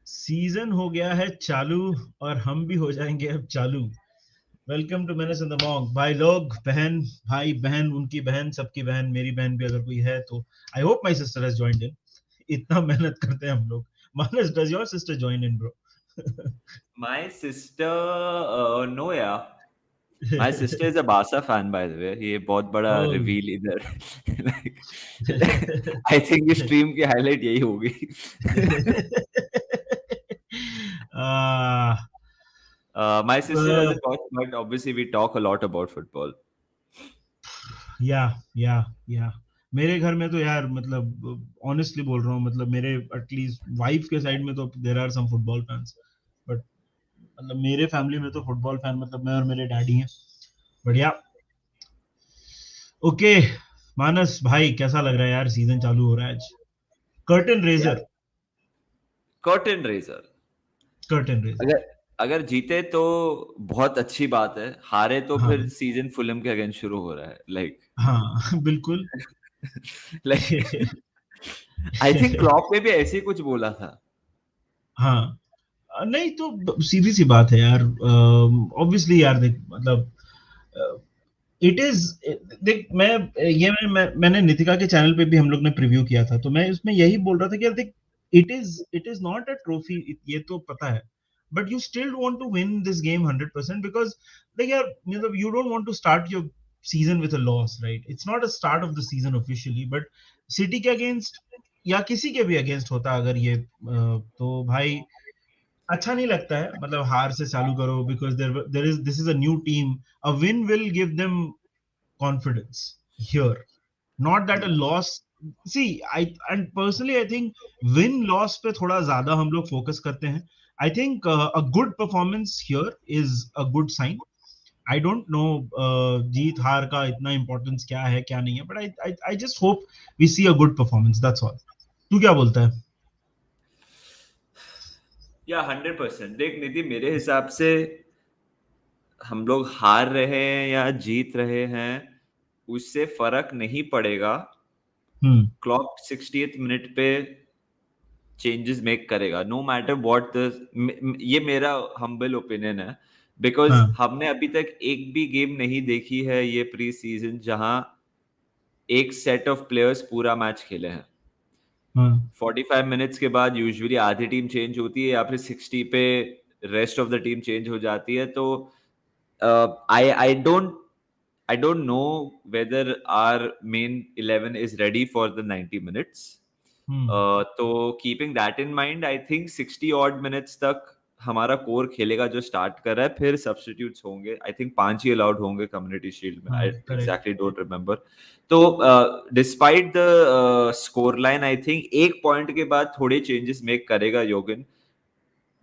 Season हो गया है चालू और हम भी हो जाएंगे अब चालू। Welcome to Menace the Monk. भाई लोग, बहन, भाई बहन, उनकी बहन, सबकी बहन, मेरी बहन भी अगर कोई है तो I hope my sister has joined in. इतना मेहनत करते हैं हम लोग। Manas, does your sister join in bro? My sister, no, yeah. My sister is a Barca fan, by the way. ये बहुत बड़ा Oh. रिवील इधर like, I think ये स्ट्रीम की हाईलाइट यही होगी. uh, My sister doesn't watch, but obviously we talk a lot about football. या मेरे घर में तो यार, मतलब ऑनेस्टली बोल रहा हूँ, मतलब मेरे एटलीस्ट वाइफ के साइड में तो there are some football fans, but मतलब मेरे फैमिली में तो फुटबॉल फैन मतलब मैं और मेरे डैडी हैं। बढ़िया। ओके। मानस भाई, कैसा लग रहा है यार? सीजन चालू हो रहा है आज। Curtain Yeah, raiser. curtain raiser. Curtain raiser. अगर अगर जीते तो बहुत अच्छी बात है, हारे तो हाँ फिर सीजन फुलम के अगेंस्ट शुरू हो रहा है. हाँ बिल्कुल। लाइक आई थिंक क्लॉप ने भी ऐसे ही कुछ बोला था. हाँ, नहीं तो सीधी सी बात है यार। ऑब्वियसली यार, देख मतलब इट इज, देख मैंने नितिका के चैनल पे भी हम लोग ने प्रीव्यू किया था, तो मैं उसमें यही बोल रहा था कि यार देख, it is not a trophy, ये तो पता है, but you still want to win this game 100%, because देख यार, मतलब you don't want to start your season with a loss, right? It's not a start of the season officially, but city के against या किसी के भी against होता अगर ये तो भाई अच्छा नहीं लगता है। मतलब हार से चालू करो, because there is this is a new team. A win will give them confidence here, not that a loss. See, I and personally I think win loss पे थोड़ा ज्यादा हम लोग फोकस करते हैं. I think a good performance here is a good sign. I don't know जीत हार का इतना इंपॉर्टेंस क्या है क्या नहीं है, but I just hope we see a good performance, that's all. तू क्या बोलता है? या 100%. देख निधि, मेरे हिसाब से हम लोग हार रहे हैं या जीत रहे हैं उससे फर्क नहीं पड़ेगा. हम्म। क्लॉक 60th मिनट पे चेंजेस मेक करेगा, नो मैटर व्हाट द. ये मेरा हम्बल ओपिनियन है, बिकॉज हाँ हमने अभी तक एक भी गेम नहीं देखी है ये प्री सीजन जहां एक सेट ऑफ प्लेयर्स पूरा मैच खेले हैं. हाँ 45 मिनट्स के बाद यूजुअली आधी टीम चेंज होती है या फिर 60 पे rest of the team change हो जाती है. तो I don't know whether our main 11 is ready for the 90 minutes. Hmm तो keeping that in mind, I think 60 odd minutes तक हमारा कोर खेलेगा जो स्टार्ट कर रहा है. फिर सब्स्टिट्यूट्स होंगे, आई थिंक 5 ही अलाउड होंगे कम्युनिटी शील्ड में. हाँ I correct. Exactly don't remember. तो despite the score line, I think एक पॉइंट के बाद थोड़े चेंजेस मेक करेगा योगिन.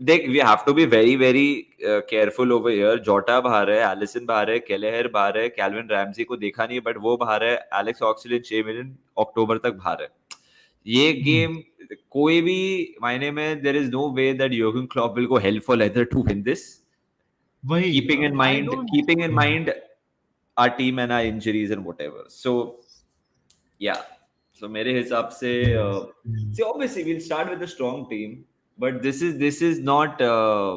देख, we have to be very very careful over here. Jota बाहर है, एलिसन बाहर है, केलेहर बाहर है, कैल्विन रैमजी को देखा नहीं बट वो बाहर है, एलेक्स ऑक्सलेड-चेमिलन अक्टूबर तक बाहर है. ये हम्म। गेम कोई भी मायने में there is no way that Jurgen Klopp will go hell for leather to win this. वही I don't. Keeping in mind our team and our injuries and whatever. So yeah, so मेरे हिसाब से see, obviously we'll start with a strong team, but this is not uh,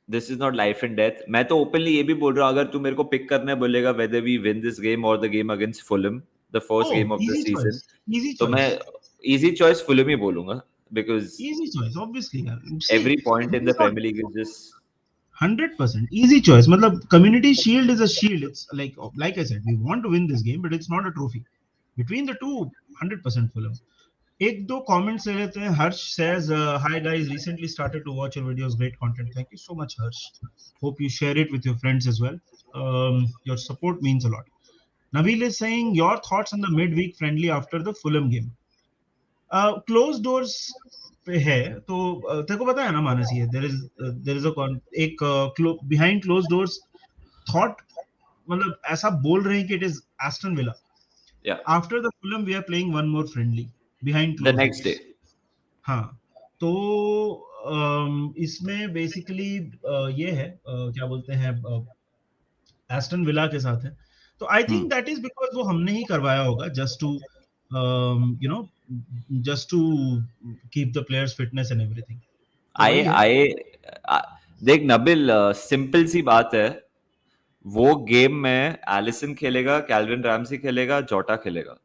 this is not life and death. मैं तो openly ये भी बोल रहा हूँ, अगर तू मेरे को पिक करने बोलेगा whether we win this game or the game against Fulham, the first Oh, game of the easy season, choice. Easy तो मैं choice. easy choice Fulham ही बोलूंगा, because Easy choice, obviously यार. See, every point this in the is not Premier League is just 100% easy choice. मतलब community shield is a shield. It's like I said, we want to win this game, but it's not a trophy. Between the two, 100% Fulham. एक दो comments ले लेते हैं. Harsh says, "Hi guys, recently started to watch your videos. Great content. Thank you so much, Harsh. Hope you share it with your friends as well. Your support means a lot." Nabil is saying, "Your thoughts on the midweek friendly after the Fulham game." Close doors पे है तो तेरे को पता है ना मानस, ये there is एक बिहाइंड क्लोज डोर्स थॉट, मतलब ऐसा बोल रहे हैं कि it is Aston Villa yeah, after the Fulham we are playing one more friendly behind the close next doors. day. हाँ, तो इसमें बेसिकली ये है, क्या बोलते हैं, एस्टन विला के साथ है, तो I Hmm. Think that is because वो हमने ही करवाया होगा, just to you know just to keep the players fitness and everything. तो आए वही है. आए देख नबिल, सिंपल सी बात है, वो गेम में एलिसन खेलेगा, कैल्विन रैमसी खेलेगा, जोटा खेलेगा.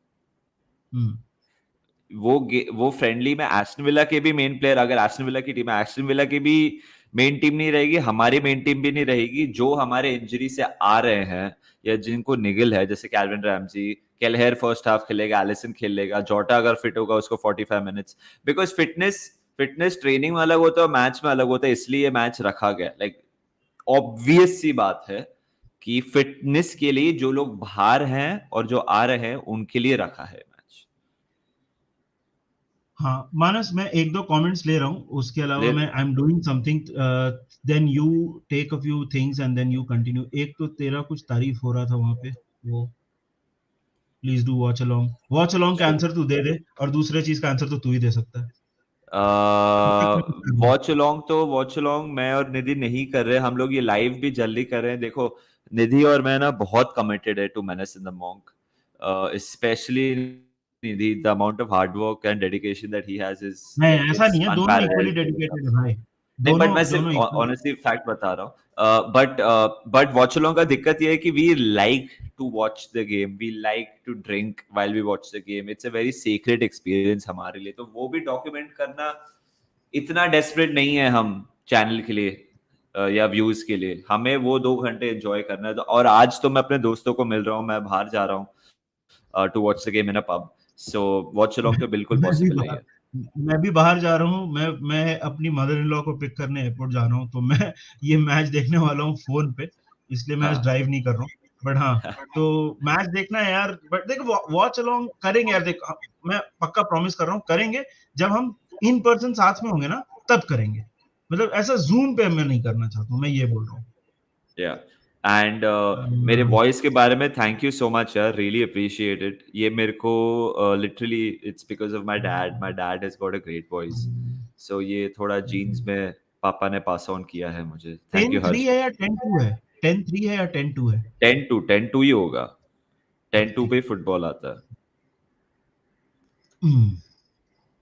वो फ्रेंडली में एस्टन विला के भी मेन प्लेयर, अगर एस्टन विला की टीम है, एस्टन विला की भी मेन टीम नहीं रहेगी, हमारी मेन टीम भी नहीं रहेगी. जो हमारे इंजरी से आ रहे हैं या जिनको निगल है, जैसे कैल्विन रैमसी, केलहेर फर्स्ट हाफ खेलेगा, एलिसन खेलेगा, जोटा अगर फिट होगा उसको 45 मिनट्स. बिकॉज फिटनेस ट्रेनिंग में अलग होता है और मैच में अलग होता है, इसलिए मैच रखा गया. लाइक ऑब्वियस सी बात है कि फिटनेस के लिए जो लोग बाहर हैं और जो आ रहे हैं उनके लिए रखा है मैच. हाँ मानस, मैं एक दो कमेंट्स ले रहा हूँ, उसके अलावा ले मैं I am doing something, then you take a few things and then you continue. एक तो तेरा कुछ तारीफ हो रहा था वहां पे, वो please do watch along. Watch along का आंसर तू दे दे, और दूसरे चीज का आंसर तो तू ही दे सकता है. वॉच अलोंग मैं और निधि नहीं कर रहे, हम लोग ये लाइव भी जल्दी कर रहे हैं. देखो निधि और मैं ना बहुत कमिटेड है to menace in the Monk, specially Nidhi. The amount of hard work and dedication that he has is नहीं, ऐसा इट्स नहीं है, दोनों इक्वली अनपैरेलल्ड मेरे हिसाब डेडिकेटेड है से. भाई. नहीं, बट दोनों मैं दोनों सिर्फ इक्वली. ऑनेस्टली फैक्ट बता रहा हूँ. बट वॉच अलोंग का दिक्कत ये है कि we like to watch the game, we like to drink while we watch the game. It's a very secret experience हमारे लिए, तो वो भी डॉक्यूमेंट करना. इतना डेस्परेट नहीं है हम चैनल के लिए या व्यूज के लिए, हमें वो 2 घंटे एंजॉय करना है. तो और आज तो मैं अपने दोस्तों को मिल रहा हूँ, मैं बाहर जा रहा हूँ to watch the game in a pub. So watch along तो बिल्कुल मैं भी पॉसिबल नहीं बाहर है. मैं भी बाहर जा रहा हूँ. मैं अपनी मदर इन लॉ को पिक करने एयरपोर्ट जा रहा हूँ, तो मैं ये मैच देखने वाला हूँ फोन पे, इसलिए मैं आज हाँ. ड्राइव नहीं कर रहा हूँ. बट हाँ, तो मैच देखना है यार. बट देख, वॉच अलोंग करेंगे यार. देख, मैं पक्का प्रॉमिस कर रहा हूँ, करेंगे. जब हम इन पर्सन साथ में होंगे ना, तब करेंगे. मतलब ऐसा जूम पे मैं नहीं करना चाहता हूँ, मैं ये बोल रहा या एंड मेरे हूँ. वॉइस के बारे में थैंक यू सो मच यार, रियली अप्रिशिएट इट. ये मेरे को literally it's because of my dad has got a great voice. So ये थोड़ा जीन्स में पापा ने पास ऑन किया है मुझे. थैंक टेन यू थ्री हर्ष. है या 10-2 है? 10-3 है या 10-2 है? 10-2 ही होगा. 10-2 ओके. पे फुटबॉल आता है.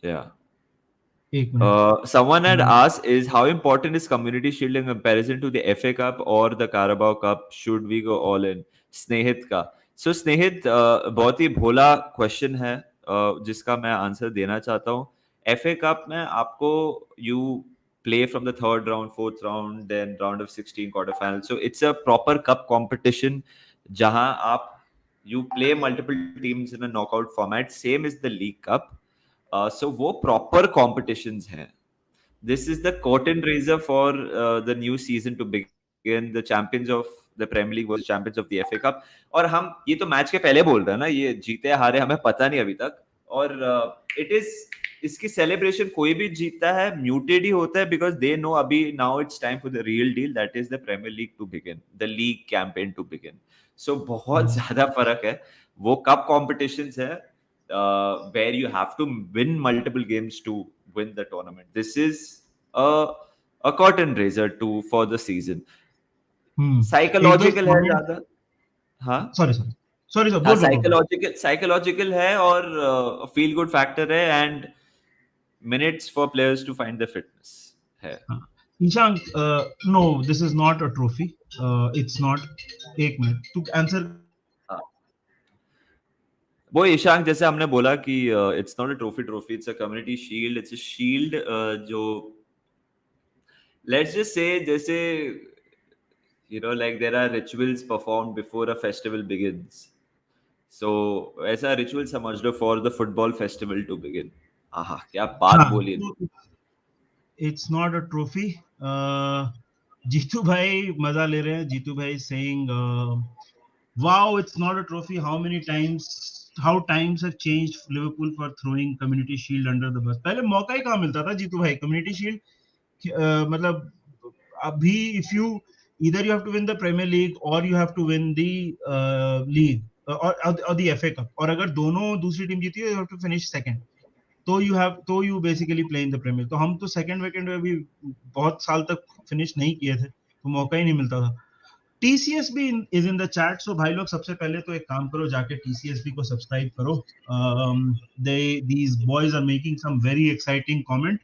या एक minute. Someone had asked, is how important is Community Shield in comparison to the FA Cup or the Carabao Cup? Should we go all in? स्नेहित का. So स्नेहित, बहुत ही भोला क्वेश्चन है, जिसका मैं आंसर देना चाहता हूँ. FA Cup में आपको you play from the third round, fourth round, then round of 16 quarter final. So it's a proper cup competition जहां आप you play multiple teams in a knockout format. Same is the League Cup. So वो proper competitions हैं. This is the curtain raiser for the new season to begin. The champions of the Premier League versus champions of the FA Cup. और हम ये तो match के पहले बोल रहे हैं ना, ये जीते हारे हमें पता नहीं अभी तक. और इट इज इसकी सेलिब्रेशन कोई भी जीतता है म्यूटेड ही होता है, बिकॉज दे नो अभी now it's time for the real deal, that is the premier league to begin, the league campaign to begin. So बहुत ज्यादा फर्क है. वो कप कॉम्पिटिशंस है where you have to win multiple games to win the tournament. This is a, a curtain raiser to for the season. एक दो psychological है comment. ज्यादा. हाँ. Sorry sorry. सॉरी सर, हाँ, बोल बोल बोल बोल. साइकोलॉजिकल है और फील गुड फैक्टर है and minutes for players to find the fitness है. हाँ. Ishaan, no this is not a trophy. It's not. एक मिनट, तू आंसर. हाँ. वो ईशांक, जैसे हमने बोला कि it's not a trophy, it's a community shield. It's a shield जो लेट्स जस्ट से, जैसे like there are rituals performed before a festival begins. So ऐसा रिचुअल समझ लो for the football festival to begin. आहा, क्या बात हाँ, बोली. It's not a trophy. Jeetu भाई मजा ले रहे हैं. जीतू भाई saying, wow, it's not a trophy. How times have changed Liverpool for throwing community shield under the bus. पहले मौका ही कहाँ मिलता था जीतू भाई, community shield. मतलब अभी if you either you have to win the Premier League or you have to win the league, or the FA Cup. और अगर दोनों दूसरी टीम जीती है, you have to finish second. तो you basically play in the premier. तो हम तो सेकंड वेकेंड में भी बहुत साल तक फिनिश नहीं किए थे, तो मौका ही नहीं मिलता था. TCS भी इज इन द चैट. सो भाई लोग, सबसे पहले तो एक काम करो, जाके TCSB को सब्सक्राइब करो. They these boys are making some very exciting comment.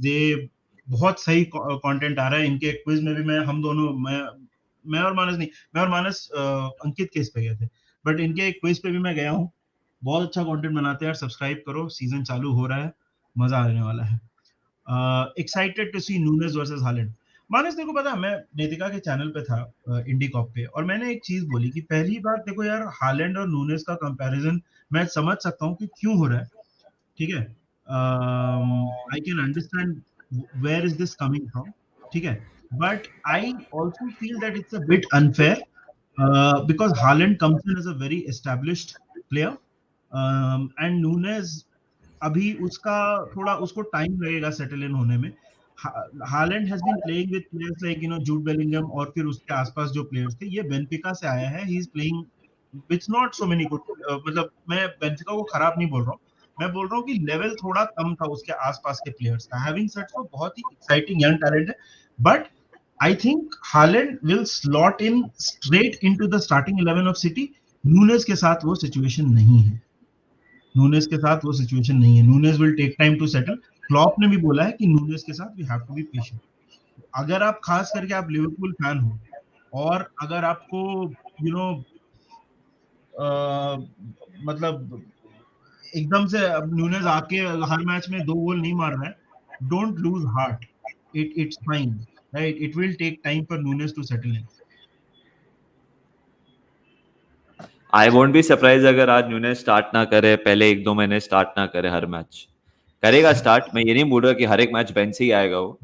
They बहुत सही कंटेंट आ रहा है. इनके क्विज में भी हम दोनों, मैं और मानस नहीं, मैं और मानस अंकित के इस पे गए थे, बट इनके एक क्विज पे भी मैं गया हूँ. बहुत अच्छा कंटेंट बनाते हैं यार. सब्सक्राइब करो, सीजन चालू हो रहा है, मजा आने वाला है. Excited to see Nunez versus Haaland. Manas, देखो पता है, मैं नेतिका के चैनल पे था, इंडी कॉप पे, और मैंने एक चीज बोली कि पहली बार देखो यार, हालैंड और नूनेज का कंपैरिजन मैं समझ सकता हूँ कि क्यों हो रहा है. ठीक है, I can understand where is this coming from. ठीक है, but I also feel that it's a bit unfair, because Haaland comes in as a very established player, and Nunez अभी उसका थोड़ा, उसको टाइम लगेगा सेटल इन होने में. Haaland has been playing with players like Jude Bellingham, और फिर उसके आसपास जो प्लेयर्स थे, ये बेनफिका से आया है. He is playing with not so many good, मतलब मैं बेनफिका को खराब नहीं बोल रहा हूँ, मैं बोल रहा हूँ कि लेवल थोड़ा कम था उसके आसपास के प्लेयर्स का. हैविंग सेड सो, बहुत ही एक्साइटिंग यंग टैलेंट है, but I think Holland will slot in straight into the starting 11 of city. Nunez के साथ वो सिचुएशन नहीं है. नूनेज के साथ वो सिचुएशन नहीं है. Nunez will take time to settle. Klopp ने भी बोला है कि नूनेज के साथ we have to be patient. अगर आप, खास करके आप लिवरपूल फैन हो, और अगर आपको यू नो मतलब एकदम से अब नूनेज आके हर मैच में 2 गोल नहीं मार रहा है, don't lose heart. It's fine, right? It will take time for Nunez to settle in. I won't be surprise अगर आज न्यूनेज स्टार्ट ना करे, पहले 1-2 महीने स्टार्ट ना करे, हर मैच करेगा स्टार्ट. मैं ये नहीं बोल रहा कि हर एक मैच बेंच से ही आएगा वो.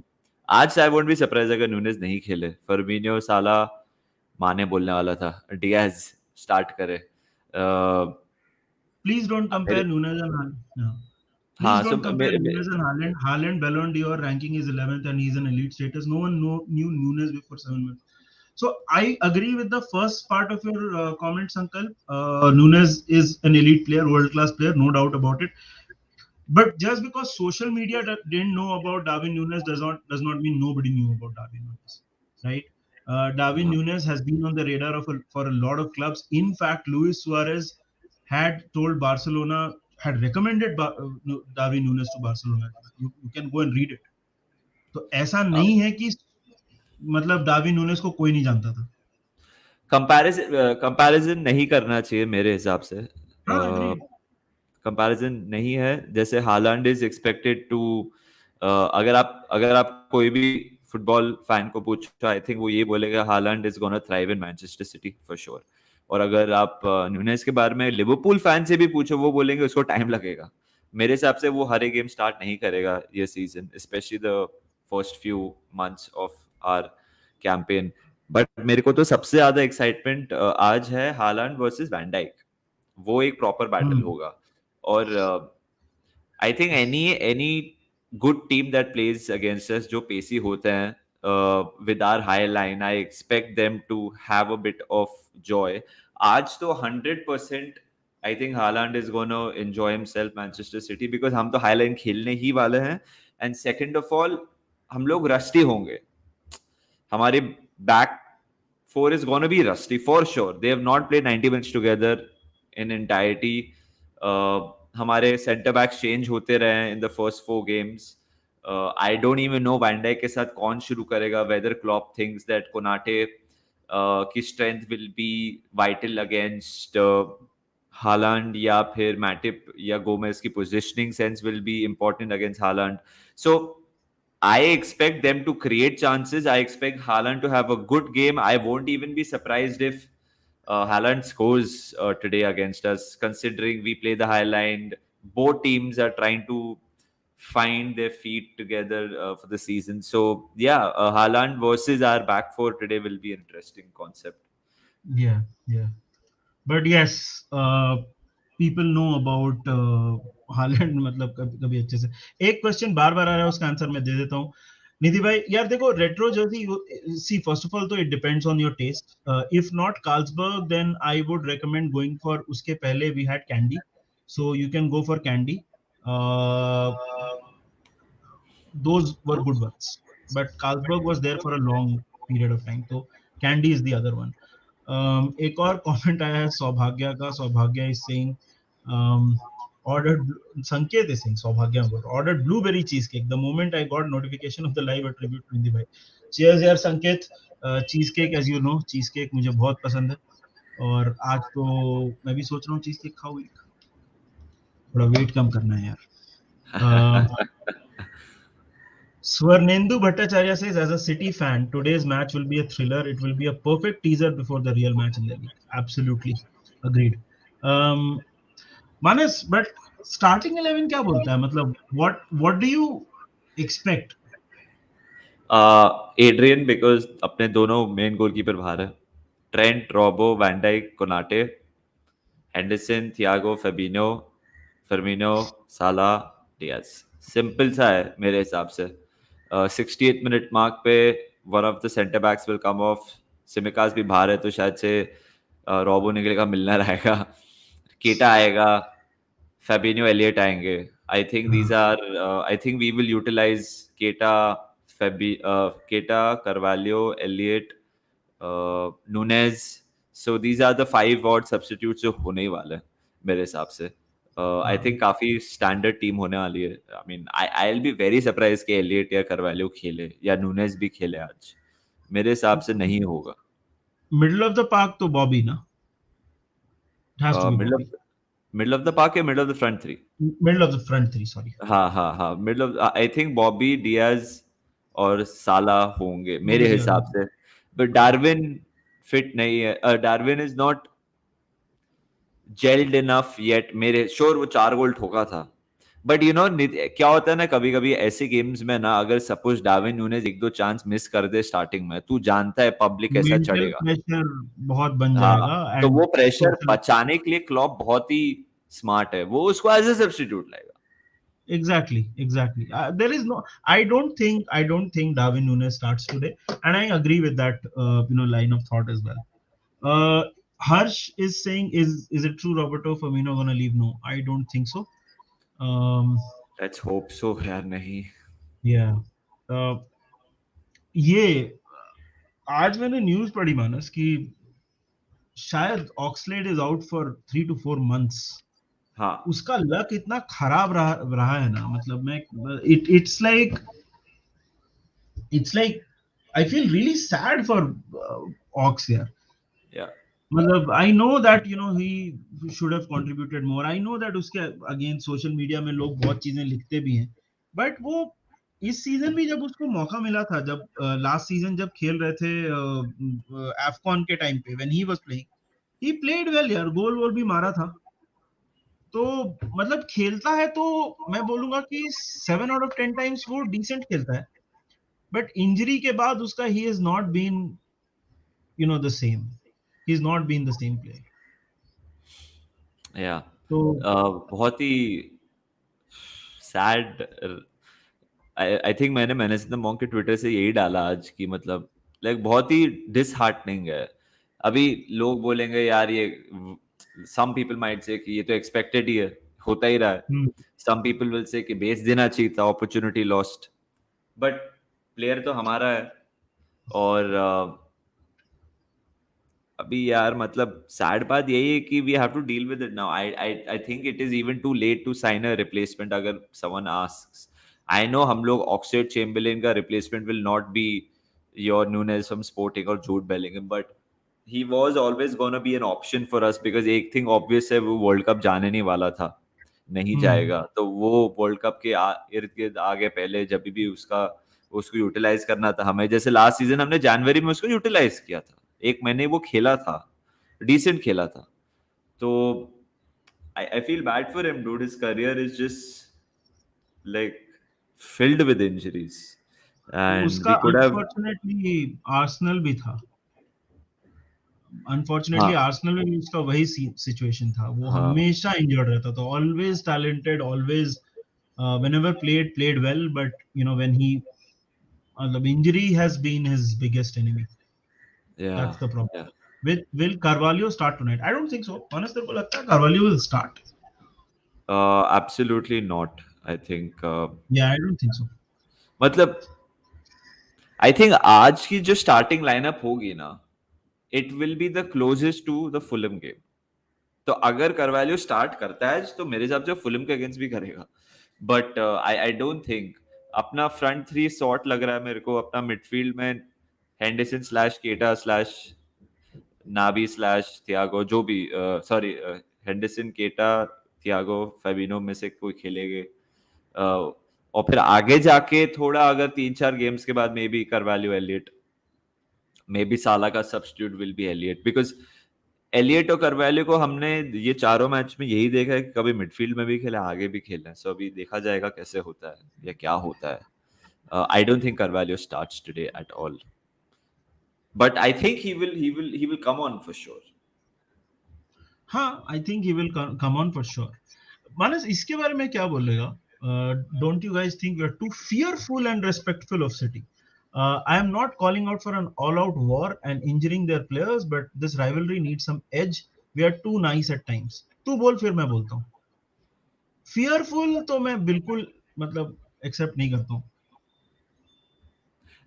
आज आई वोंट बी सरप्राइज अगर न्यूनेज नहीं खेले. फर्मिनियो, साला, माने बोलने वाला था, डियाज स्टार्ट करे. Please don't compare मेरे Nunez and Haaland. No. Please हाँ, don't compare Nunez and Haaland. Haaland Ballon d'Or ranking is 11th and he's an elite status. No one knew Nunez before 7 months. So I agree with the first part of your comments, Uncle. Nunez is an elite player, world class player, no doubt about it. But just because social media didn't know about Darwin Nunes does not mean nobody knew about Darwin Nunes, right? Darwin हाँ, Nunes has been on the radar for a lot of clubs. In fact, Luis Suarez had told Barcelona, had recommended Darwin Nunes to Barcelona. You can go and read it. तो ऐसा नहीं है कि मतलब Darwin Nunez को कोई नहीं जानता था. कंपैरिजन नहीं करना चाहिए मेरे हिसाब से. हाँ, एग्री. कंपैरिजन नहीं है. जैसे हालांड इज एक्सपेक्टेड टू, अगर आप कोई भी फुटबॉल फैन को पूछो, आई थिंक वो ये बोलेगा हालांड is gonna thrive in Manchester city for sure. और अगर आप न्यूनेस के बारे में लिवरपूल फैन से भी पूछो, वो बोलेंगे उसको टाइम लगेगा. मेरे हिसाब से वो हर एक गेम स्टार्ट नहीं करेगा ये season, specially the first few months of our campaign. But मेरे को तो सबसे ज्यादा एक्साइटमेंट आज है हालांड वर्सेस वैन डाइक. वो एक प्रॉपर बैटल होगा. और I think any good team that plays against us, जो पेसी होते हैं with our high line, I expect them to have a bit of joy. आज तो 100% I think Haaland is gonna enjoy himself Manchester City, because हम तो high line खेलने ही वाले हैं. एंड सेकेंड ऑफ ऑल, हम लोग रस्टी होंगे. हमारे back four is going to be rusty for sure. They have not played 90 minutes together in entirety. हमारे सेंटर बैक्स चेंज होते रहे हैं in the first 4 games. I don't even know van Dijk के साथ कौन शुरू करेगा. Whether Klopp thinks that Konate की strength will be vital against Haaland, या फिर मैटिप या गोमेज की positioning sense will be important against Haaland. So I expect them to create chances. I expect Haaland to have a good game. I won't even be surprised if Haaland scores today against us, considering we play the high line. Both teams are trying to find their feet together for the season. So, yeah, Haaland versus our back four today will be an interesting concept. Yeah, yeah. But yes, people know about Holland. मतलब कभी कभी अच्छे से. एक question बार बार आ रहा है, उसका answer मैं दे देता हूँ. निधि भाई, यार देखो, retro jersey, see first of all तो it depends on your taste. If not Carlsberg, then I would recommend going for, उसके पहले we had candy, so you can go for candy. Those were good ones, but Carlsberg was there for a long period of time. So candy is the other one. एक और comment आया है सौभाग्य का. सौभाग्य is saying ordered Sanket is saying सौभाग्य ordered blueberry cheesecake the moment I got notification of the live attribute to Hindi bhai. Cheers यार Sanket. Cheesecake as you know cheesecake मुझे बहुत पसंद है और आज तो मैं भी सोच रहा हूँ चीज केक खाऊं. थोड़ा वेट कम करना है यार. Swarnendu Bhattacharya says, as a City fan, today's match will be a thriller. It will be a perfect teaser before the real match in the league. Absolutely. Agreed. Um, Manas, but starting 11 क्या बोलता है? मतलब, what do you expect? Adrian because अपने दोनों main goalkeeper बाहर है. Trent, Robbo, van Dijk, Konate, Henderson, Thiago, Fabinho, Firmino, Salah, Diaz. Simple सा है मेरे हिसाब से. 68 मिनट मार्क पे one of the centre backs will come off. Tsimikas भी बाहर है तो शायद से रॉबो निकलेगा, मिलनर आएगा, केटा आएगा, फेबिनो, एलियट आएंगे. I think these are I think we will utilise Keita, Keita, Carvalho, Elliott, Nunez. So these are the 5 odd substitutes जो होने ही वाले हैं मेरे हिसाब से. आई थिंक काफी स्टैंडर्ड टीम होने वाली है. I mean I will be very surprise कि एलियट या कार्वालियो खेले या नूनेज भी खेले आज. मेरे हिसाब से नहीं होगा. Middle of the park तो बॉबी ना. It has to be middle Bobby. Of middle of the park या middle of the front three. Middle of the front three, sorry. हाँ हाँ हाँ, middle of. I think Bobby, Diaz और Salah होंगे मेरे Maybe हिसाब other. से. But Darwin fit नहीं है. Darwin is not gelled enough yet. मेरे श्योर वो 4 गोल ठोका था. बट यू नो क्या होता है ना, कभी कभी ऐसे गेम्स में ना, अगर सपोज डार्विन न्यूनेज 1-2 चांस मिस कर दे स्टार्टिंग में, तू जानता है पब्लिक ऐसा Mental चढ़ेगा. pressure बहुत बन हाँ, जाएगा तो and वो प्रेशर social. बचाने के लिए क्लॉप बहुत ही स्मार्ट है. वो उसको एज ए सब्स्टिट्यूट लाएगा. Exactly. There is no. I don't think Darwin Nunez starts today, and I agree with that. Line of thought as well. Harsh is saying, is it true Roberto Firmino gonna leave? No, I don't think so. Um, let's hope so यार. नहीं. yeah. Uh, ये आज मैंने news पढ़ी मानस कि शायद ऑक्सलेड is out for 3 to 4 months. हाँ. उसका लक इतना खराब रहा है ना. मतलब मैं it's like I feel really sad for Ox here. या मतलब I know that he should have contributed more. I know that उसके अगेन सोशल मीडिया में लोग बहुत चीजें लिखते भी हैं, बट वो इस सीजन भी जब उसको मौका मिला था, जब लास्ट सीजन जब खेल रहे थे एफकॉन के टाइम पे, when he was playing, he played well यार. गोल वोल भी मारा था. तो मतलब खेलता है तो मैं बोलूंगा कि 7 out of 10 टाइम्स वो डिसेंट खेलता है. बट इंजरी के बाद उसका ही is not been the same. He is not been the same player. या तो बहुत ही सैड. आई थिंक मैंने मेनेस द मॉन्क के ट्विटर से यही डाला आज कि मतलब लाइक बहुत ही डिसहार्टनिंग है. अभी लोग बोलेंगे यार ये, सम पीपल माइट से कि ये तो एक्सपेक्टेड ही है, होता ही रहा है. सम पीपल विल से कि बेच देना चाहिए था, अपॉर्चुनिटी लॉस्ट. बट प्लेयर तो हमारा है. और अभी यार मतलब सैड बात यही है कि we have to deal with it now. I think it is even too late to sign a replacement. अगर समवन आस्क्स, आई नो हम लोग ऑक्सफोर्ड चेम्बरलेन का replacement will not be your Nunez from Sporting और Jude Bellingham, but he was always gonna be an option for us. Because एक thing obvious है, वो world cup जाने नहीं वाला था, नहीं जाएगा. तो वो वर्ल्ड कप के इर्द गिर्द आगे पहले जब भी उसको यूटिलाइज करना था हमें. जैसे लास्ट सीजन हमने जनवरी में उसको यूटिलाइज किया था, 1 महीने वो खेला था, डिसेंट खेला था. तो I feel bad for him, dude. His career is just like filled with injuries, and उसका we could have. Unfortunately Arsenal भी था. हाँ अनफॉर्चुनेटली आर्सेनल में भी उसका वही सिचुएशन था. वो हाँ हमेशा इंजर्ड रहता था. Always talented, always whenever played well, but when he the injury has been his biggest enemy. yeah That's the problem. yeah. Will Carvalho start tonight? I don't think so. Honestly, मेरे को लगता है Carvalho will start. Absolutely not. I think Yeah, I don't think so. मतलब I think आज की जो starting lineup होगी ना, it will be the closest to the Fulham game. तो अगर कार्वालियो स्टार्ट करता है तो मेरे हिसाब से फुलम के अगेंस्ट भी करेगा, बट आई डोंट थिंक अपना फ्रंट थ्री सॉर्ट लग रहा है मेरे को. अपना मिडफील्ड में हेंडरसन स्लैश केटा स्लैश नाबी स्लैश थियागो, जो भी सॉरी हेंडरसन केटा थियागो फेबिनो में से कोई खेलेंगे. और फिर आगे जाके थोड़ा अगर 3-4 गेम्स के बाद maybe Carvalho Elliott, maybe साला का substitute will be Elliott, because Elliott और कार्वालियो को हमने ये चारों मैच में यही देखा है कि कभी मिडफील्ड में भी खेला, आगे भी खेला है. सो अभी देखा जाएगा कैसे होता है या क्या होता है. I don't think Carvalho starts today at all, but I think he will come on for sure. हाँ, I think he will come on for sure. Manas, इसके बारे में क्या बोलेगा? Don't you guys think we are too fearful and respectful of City? I am not calling out for an all-out war and injuring their players, but this rivalry needs some edge. We are too nice at times. तू बोल, फिर मैं बोलता हूँ. Fearful तो मैं बिल्कुल मतलब accept नहीं करता हूँ.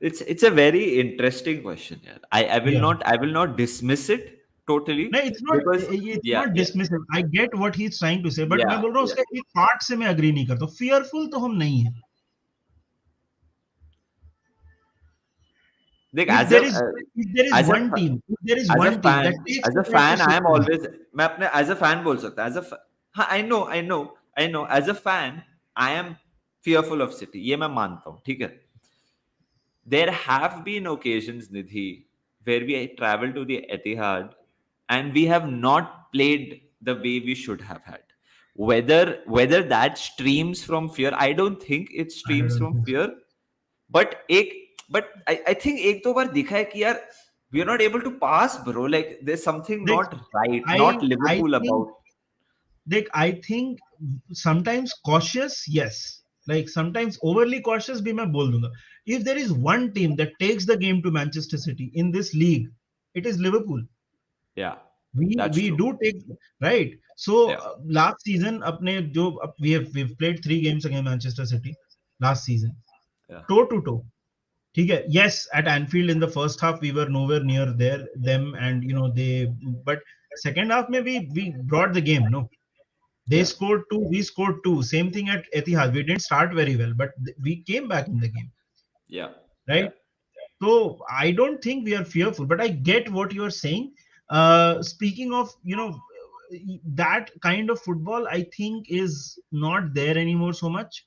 It's a very interesting question. Yeah. Yeah. I will not dismiss it totally, नहीं, because it's yeah, not yeah, dismissive. I get what he's trying to say, but मैं yeah, बोल रहा हूँ yeah. उसका एक पार्ट से मैं अग्री नहीं करता. Fearful तो हम नहीं है. Like If there is as a one team, if there is as a one team that fan, takes the matches I to am always, मैं अपने as a fan बोल सकता हूँ. हाँ, I know as a fan I am fearful of City, ये मैं मानता हूँ, ठीक है. There have been occasions, Nidhi, where we travel to the Etihad and we have not played the way we should have had. Whether that streams from fear, I don't think it I streams don't from think so. fear. But I think एक दो बार दिखा है कि यार we are not able to pass, bro. Like there's something Like, not right, not I Liverpool think about. I think sometimes cautious, yes. Like sometimes overly cautious भी मैं बोल दूंगा. If there is one team that takes the game to Manchester City in this league, it is Liverpool. Yeah, We that's true. do take, right. So Yeah, last season अपने जो we've played 3 games against Manchester City last season, yeah, toe to toe. ठीक है. Yes, at Anfield in the first half we were nowhere near them, and but second half में we brought the game. No, they yeah, scored 2, we scored 2. Same thing at Etihad. We didn't start very well, but we came back in the game, yeah, yeah. right? So I don't think we are fearful, but I get what you are saying. Speaking of, that kind of football, I think is not there anymore so much.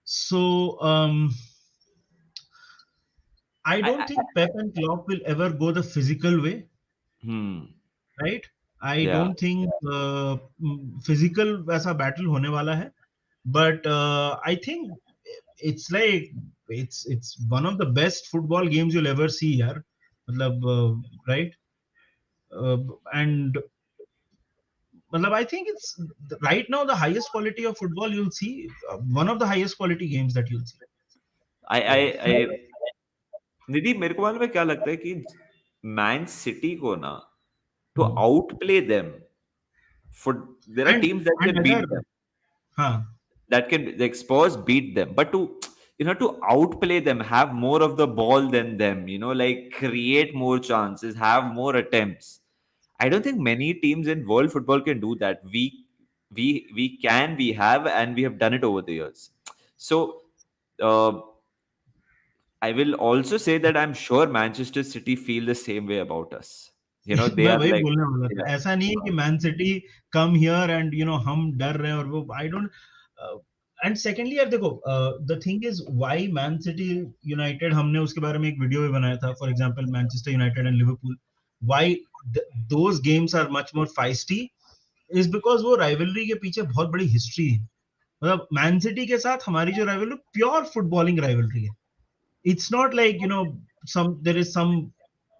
So I don't I think Pep and Klopp will ever go the physical way, hmm. right? I Yeah. don't think physical वैसा battle होने वाला है, but I think it's like it's one of the best football games you'll ever see, यार. मतलब right? Uh, and I think it's right now the highest quality of football you'll see, one of the highest quality games that you'll see. I निधि, मेरे को मालूम है क्या लगता है कि मैन सिटी को ना to Hmm. Outplay them, for there are and teams that and can beat अगर देम, हाँ, that can, the Spurs beat them, but to outplay them, have more of the ball than them, like create more chances, have more attempts. I don't think many teams in world football can do that. We have, and we have done it over the years. So uh, I will also say that I'm sure Manchester City feel the same way about us. They मैं are वही like, बोलने वाला था. yeah, ऐसा नहीं है कि man city come here and हम डर रहे हैं और वो आई डोंट. एंड सेकेंडली यार देखो, the thing is why Man City United, हमने उसके बारे में एक वीडियो भी बनाया था. For example Manchester United and Liverpool, why those games are much more feisty, is because वो राइवलरी के पीछे बहुत बड़ी हिस्ट्री है. मतलब मैन सिटी के साथ हमारी जो राइवलरी प्योर फुटबॉलिंग राइवलरी है. It's not like there is some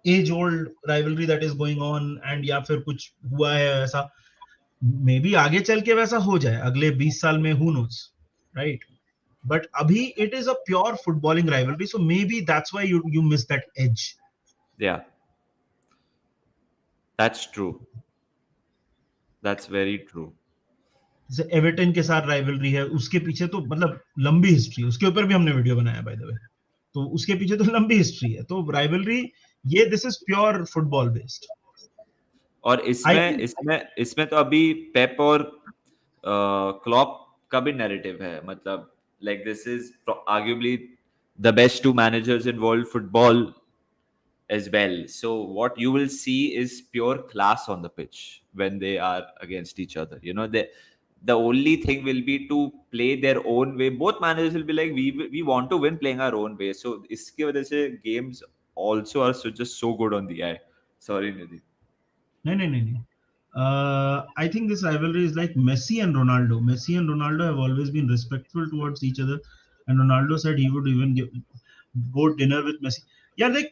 age old rivalry that is going on and या फिर कुछ हुआ है ऐसा. मे बी आगे चल के वैसा हो जाए अगले 20 साल में, who knows, right? But अभी it is a pure footballing rivalry, so maybe that's why you miss that edge. yeah, that's true. That's very true. जैसे एवर्टन के साथ राइवलरी है, उसके पीछे तो मतलब लंबी हिस्ट्री है. उसके ऊपर भी हमने वीडियो बनाया बाय द वे. तो उसके पीछे तो लंबी हिस्ट्री है. तो राइवलरी ये this is pure football based. और आई इसमें थिंक. इसमें इसमें तो अभी पेप और क्लॉप का भी नैरेटिव है, मतलब like this is arguably the best two managers in world football as well. So what you will see is pure class on the pitch when they are against each other. You know, the only thing will be to play their own way. Both managers will be like, we want to win playing our own way. So iske wajah se games also are just so good on the eye. Sorry, Nidhi. नहीं नहीं नहीं नहीं. I think this rivalry is like Messi and Ronaldo. Messi and Ronaldo have always been respectful towards each other, and Ronaldo said he would even go dinner with Messi. यार देख,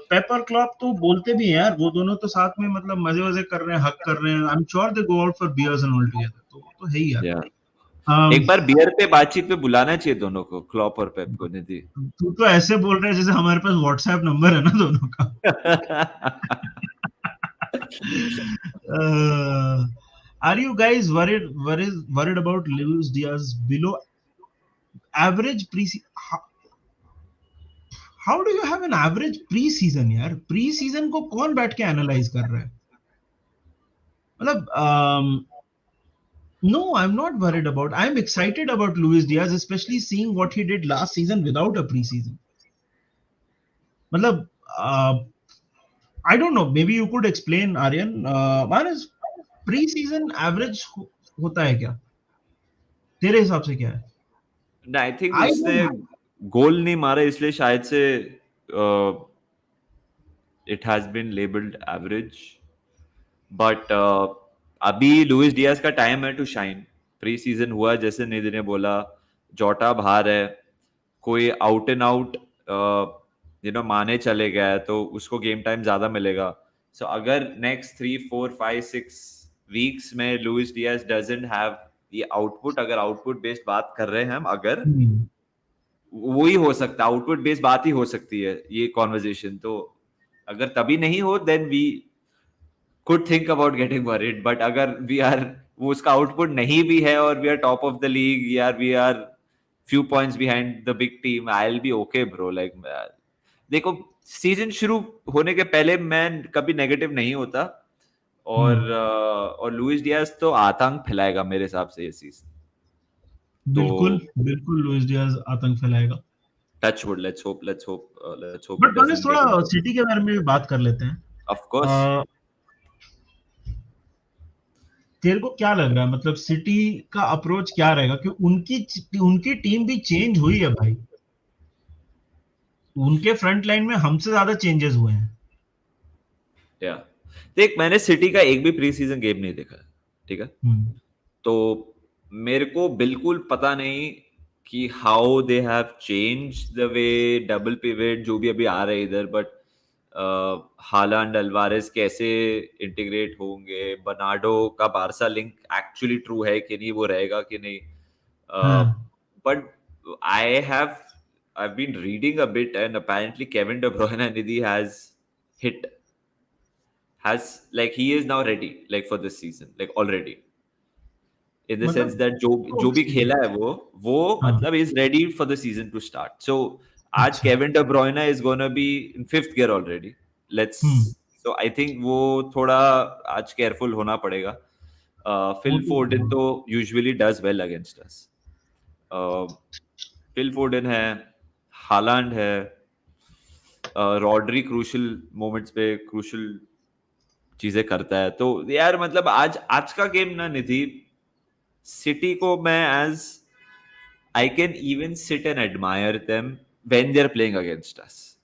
पेप और Klopp तो बोलते भी हैं यार, वो दोनों तो साथ में मतलब मजे वजे कर रहे हैं, हक कर रहे हैं. I am sure they go out for beers and all together, तो वो तो है ही यार. Yeah. um, एक बार बियर पे बातचीत पे बुलाना चाहिए दोनों को, क्लॉप और पेप को, निधि. तू तो ऐसे बोल रहा है जैसे हमारे पास व्हाट्सएप नंबर है ना दोनों का. Are you guys worried about Luis Diaz below average pre-season? How do you have an average pre-season यार? Pre-season को कौन बैठ के एनालाइज कर रहा है? मतलब no, I'm not worried about. I'm excited about Luis Diaz, especially seeing what he did last season without a pre-season. मतलब I don't know. Maybe you could explain, Aryan. Manas, pre-season average होता है क्या? तेरे हिसाब से क्या है? I think I उसने don't. गोल नहीं मारा इसलिए शायद से it has been labelled average. But अभी लुइस डियाज का टाइम है टू शाइन. प्री सीजन हुआ, जैसे निधि ने बोला, जोटा बाहर है, कोई आउट एंड आउट माने चले गया है तो उसको गेम टाइम ज्यादा मिलेगा. सो अगर नेक्स्ट 3 4 5 6 वीक्स में लुइस डियाज डजंट हैव ये आउटपुट, अगर आउटपुट बेस्ड बात कर रहे हैं हम, अगर वो ही हो सकता है, आउटपुट बेस्ड बात ही हो सकती है ये कॉन्वर्जेशन. तो अगर तभी नहीं हो then we could think about getting worried. But अगर we are, वो उसका आउटपुट नहीं भी है और we are top of the league, यार we are few points behind the big team, I'll be okay bro. like देखो, सीजन शुरू होने के पहले मैं कभी नेगेटिव नहीं होता, और लुइस डियाज तो आतंक फैलाएगा मेरे हिसाब से ये सीजन. तो बिल्कुल बिल्कुल लुइस डियाज आतंक फैलाएगा. Touch wood, let's hope but it Manas, doesn't थोड़ा गेट इनटू. सिटी के बारे में भी बात कर लेते हैं. Of course. अ, तेरे को क्या लग रहा है, मतलब सिटी का अप्रोच क्या रहेगा? कि उनकी टीम भी चेंज हुई है भाई. उनके फ्रंट लाइन में हमसे ज्यादा चेंजेस हुए हैं. या देख, मैंने सिटी का एक भी प्री सीजन गेम नहीं देखा, ठीक है? तो मेरे को बिल्कुल पता नहीं कि how they have change the way double pivot जो भी अभी आ रहे हैं इधर, बट हालांड अल्वारेस कैसे इंटीग्रेट होंगे, बर्नार्डो का बारसा लिंक एक्चुअली ट्रू है कि नहीं, वो रहेगा कि नहीं. But I've been reading a bit, and apparently Kevin De Bruyne Nidhi has like he is now ready like for this season, like already, in the sense मतलब that जो भी खेला है वो मतलब is ready for the season to start. So आज Kevin De Bruyne is gonna be in 5th gear already. So I think वो थोड़ा आज careful होना पड़ेगा. Phil Foden तो usually does well against us. Phil Foden है, हालांड है, Rodri crucial moments पे क्रूशल चीजें करता है. तो यार मतलब आज का गेम ना निधि, सिटी को मैं as I can even sit and admire them when they are playing against us.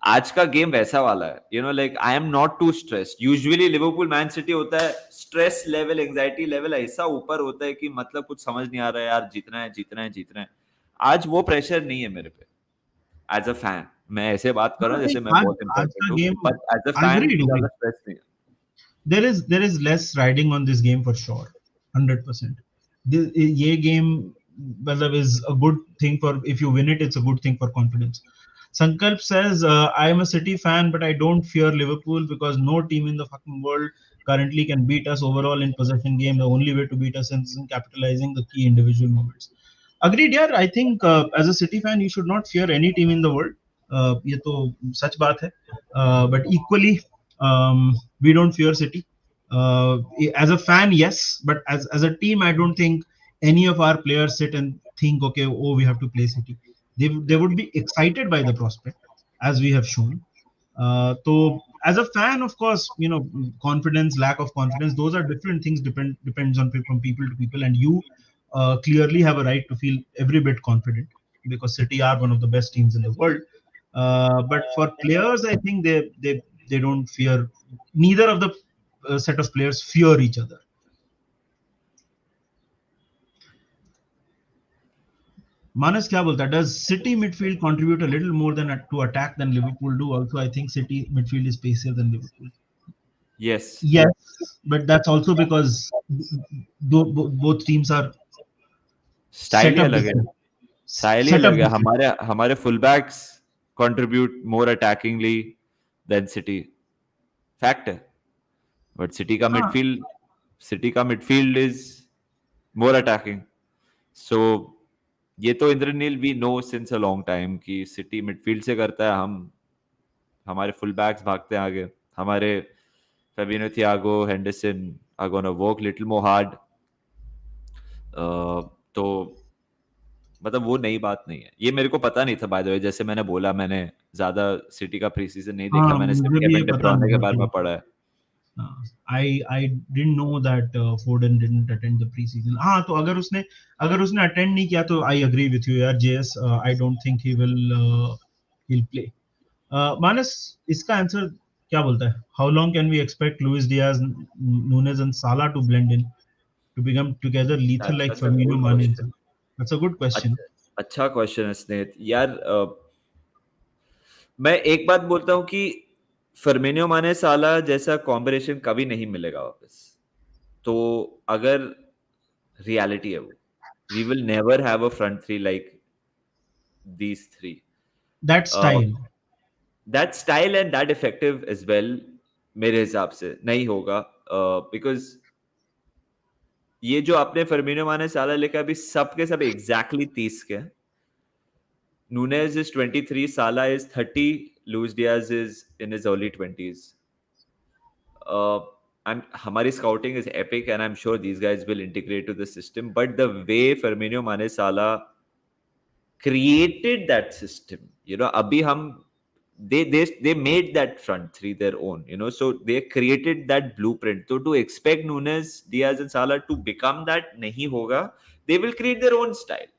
आज का गेम वैसा वाला है, like I am not too stressed. Usually Liverpool Man City होता है, स्ट्रेस लेवल, एंजाइटी लेवल ऐसा ऊपर होता है कि मतलब कुछ समझ नहीं आ रहा है यार, जीतना है जीतना है जीतना है. आज वो प्रेशर नहीं है मेरे पे एज अ फैन. मैं ऐसे बात कर रहा हूँ जैसे मैं बहुत इंपॉर्टेंट हूँ, बट एज अ फैन ज्यादा स्ट्रेस नहीं है. there is less riding on this game for sure, 100%. ये game मतलब is a good thing for, if you win it, it's a good thing for confidence. Sankalp says, I am a City fan, but I don't fear Liverpool because no team in the fucking world currently can beat us overall in possession game. The only way to beat us is in capitalizing the key individual moments. Agreed, yeah. I think as a City fan, you should not fear any team in the world. ये तो सच बात है, but equally we don't fear City. As a fan, yes, but as a team, I don't think any of our players sit and think, okay, oh, we have to play City. They would be excited by the prospect, as we have shown. So as a fan, of course, confidence, lack of confidence, those are different things. Depends on from people to people, and you clearly have a right to feel every bit confident because City are one of the best teams in the world. But for players, I think they don't fear. Neither of the set of players fear each other. Manas क्या बोलता है? Does City midfield contribute a little more to attack than Liverpool do? Also, I think City midfield is pacier than Liverpool. Yes. Yes, but that's also because both teams are style set ही up अलग है, different. Style ही Set up अलग है. different. हमारे full backs contribute more attackingly than City, fact है. But हाँ, City का midfield is more attacking. So ये तो Indraneel we know since a long time कि सिटी मिडफील्ड से करता है. हमारे फुल बैक्स भागते हैं आगे. हमारे Fabinho, Thiago, Henderson are gonna work little more hard. तो मतलब वो नई बात नहीं है. ये मेरे को पता नहीं था बाय द वे. जैसे मैंने बोला, मैंने ज्यादा सिटी का प्री सीजन नहीं देखा. हाँ, मैंने सिर्फ मुझे भी ये केविन डे पता ब्रुयने के लगा बारे कि में पढ़ा है. I didn't know that Foden didn't attend the preseason. हाँ, तो अगर उसने attend नहीं किया तो I agree with you यार, JS. I don't think he'll play. मानस, इसका आंसर क्या बोलता है? How long can we expect Luis Diaz, Nunez, and Salah to blend in to become together lethal like That's a Firmino, good Mane, and question. Salah? That's a good question. अच्छा question है स्नेहित यार. मैं एक बात बोलता हूँ कि फर्मिनियो, माने, साला जैसा कॉम्बिनेशन कभी नहीं मिलेगा वापस. तो अगर रियलिटी है वो, we will never have a front three like these three. That style. That style and that effective as well मेरे हिसाब से नहीं होगा. बिकॉज ये जो आपने फर्मिनो, माने, साला लिखा अभी सब के सब एग्जैक्टली 30 के हैं. Nunez is 23, Salah is 30, Luis Diaz is in his early 20s. हमारी scouting is epic and I'm sure these guys will integrate to the system. But the way Firmino, Mane, Salah created that system, abhi they made that front three their own, so they created that blueprint. So to expect Nunez, Diaz and Salah to become that nahi hoga. They will create their own style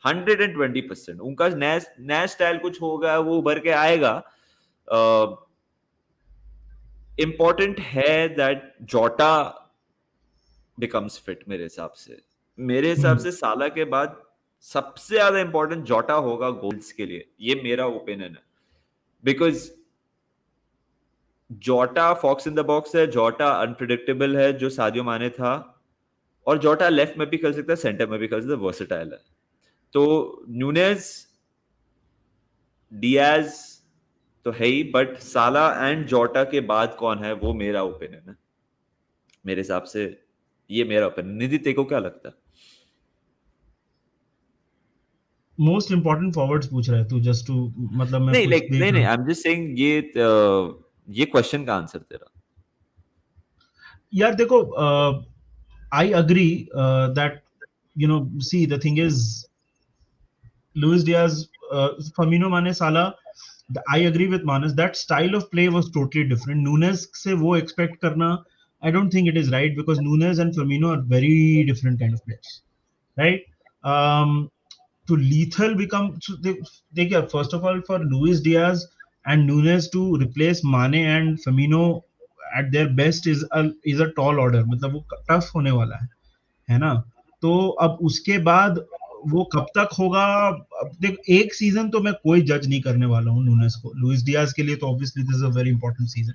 120%. उनका नया style कुछ होगा, वो उभर के आएगा. Important है that जोटा बिकम्स फिट. मेरे हिसाब से साला के बाद सबसे ज्यादा इंपॉर्टेंट जोटा होगा गोल्स के लिए. ये मेरा ओपिनियन है. बिकॉज जोटा फॉक्स इन द बॉक्स है, जोटा अनप्रिडिक्टेबल है जो सादियो माने था, और जोटा लेफ्ट में भी खेल सकता है, सेंटर में भी खेल सकता है, वर्सेटाइल है. तो न्यूनेज, डियाज तो है ही, बट साला एंड जोटा के बाद कौन है, वो मेरा ओपिनियन है. मेरे हिसाब से ये मेरा ओपिनियन. निधि, तेको क्या लगता है? मोस्ट इंपॉर्टेंट फॉरवर्ड्स पूछ रहा है तू, जस्ट टू, मतलब मैं नहीं, कुछ लाइक देख नहीं रहा नहीं, हूँ. आई एम जस्ट सेइंग ये क्वेश्चन का आंसर तेरा. यार देखो, I agree that, see, the thing is, Luis Diaz, Firmino, Mane, Salah. I agree with Manas. That style of play was totally different. Nunez से वो expect करना, I don't think it is right, because Nunez and Firmino are very different kind of players, right? To lethal become, so they first of all, for Luis Diaz and Nunez to replace Mane and Firmino at their best is a tall order. मतलब वो tough होने वाला है ना? तो अब उसके बाद वो कब तक होगा? अब देख, एक सीजन तो मैं कोई जज नहीं करने वाला हूँ नूनेस को. लुइस डियाज के लिए तो obviously this is a very important season.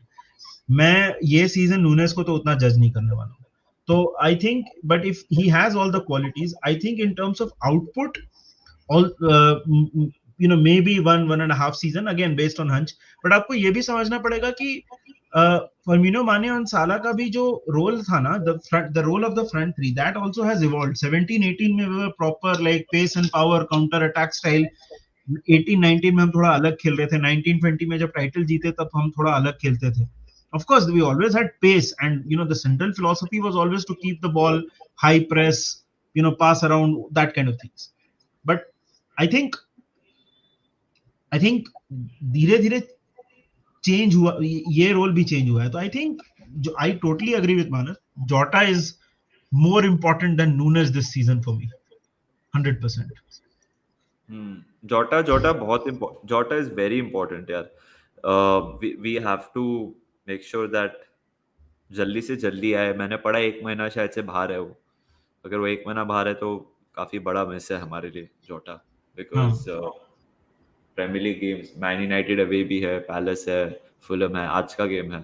मैं ये सीजन नूनेस को तो उतना जज नहीं करने वाला हूँ. तो I think, but if he has all the qualities, I think in terms of output, all maybe one and a half season again based on hunch. But आपको ये भी समझना पड़ेगा कि फर्मिनो, माने और साला का भी जो रोल था ना, the role of the front three, that also has evolved. 17-18 में we were proper like pace and power counter attack style. 18-19 में हम थोड़ा अलग खेल रहे थे, 19-20 में जब टाइटल जीते तब हम थोड़ा अलग खेलते थे. Of course, we always had pace, and the central philosophy was always to keep the ball, high press, pass around, that kind of things. But I think धीरे धीरे चेंज हुआ, ये रोल भी चेंज हुआ है. तो I think I totally agree with Manas, Jota is more important than Nunez this season for me, 100%. Jota बहुत important. Jota is very important यार. We have to make sure that जल्दी से जल्दी आए. मैंने पढ़ा 1 महीना शायद से बाहर है वो. अगर वो 1 महीना बाहर है तो काफी बड़ा मिस है हमारे लिए Jota, because Premier League games, Man United away भी है, पैलेस है, फुलम है, आज का गेम है,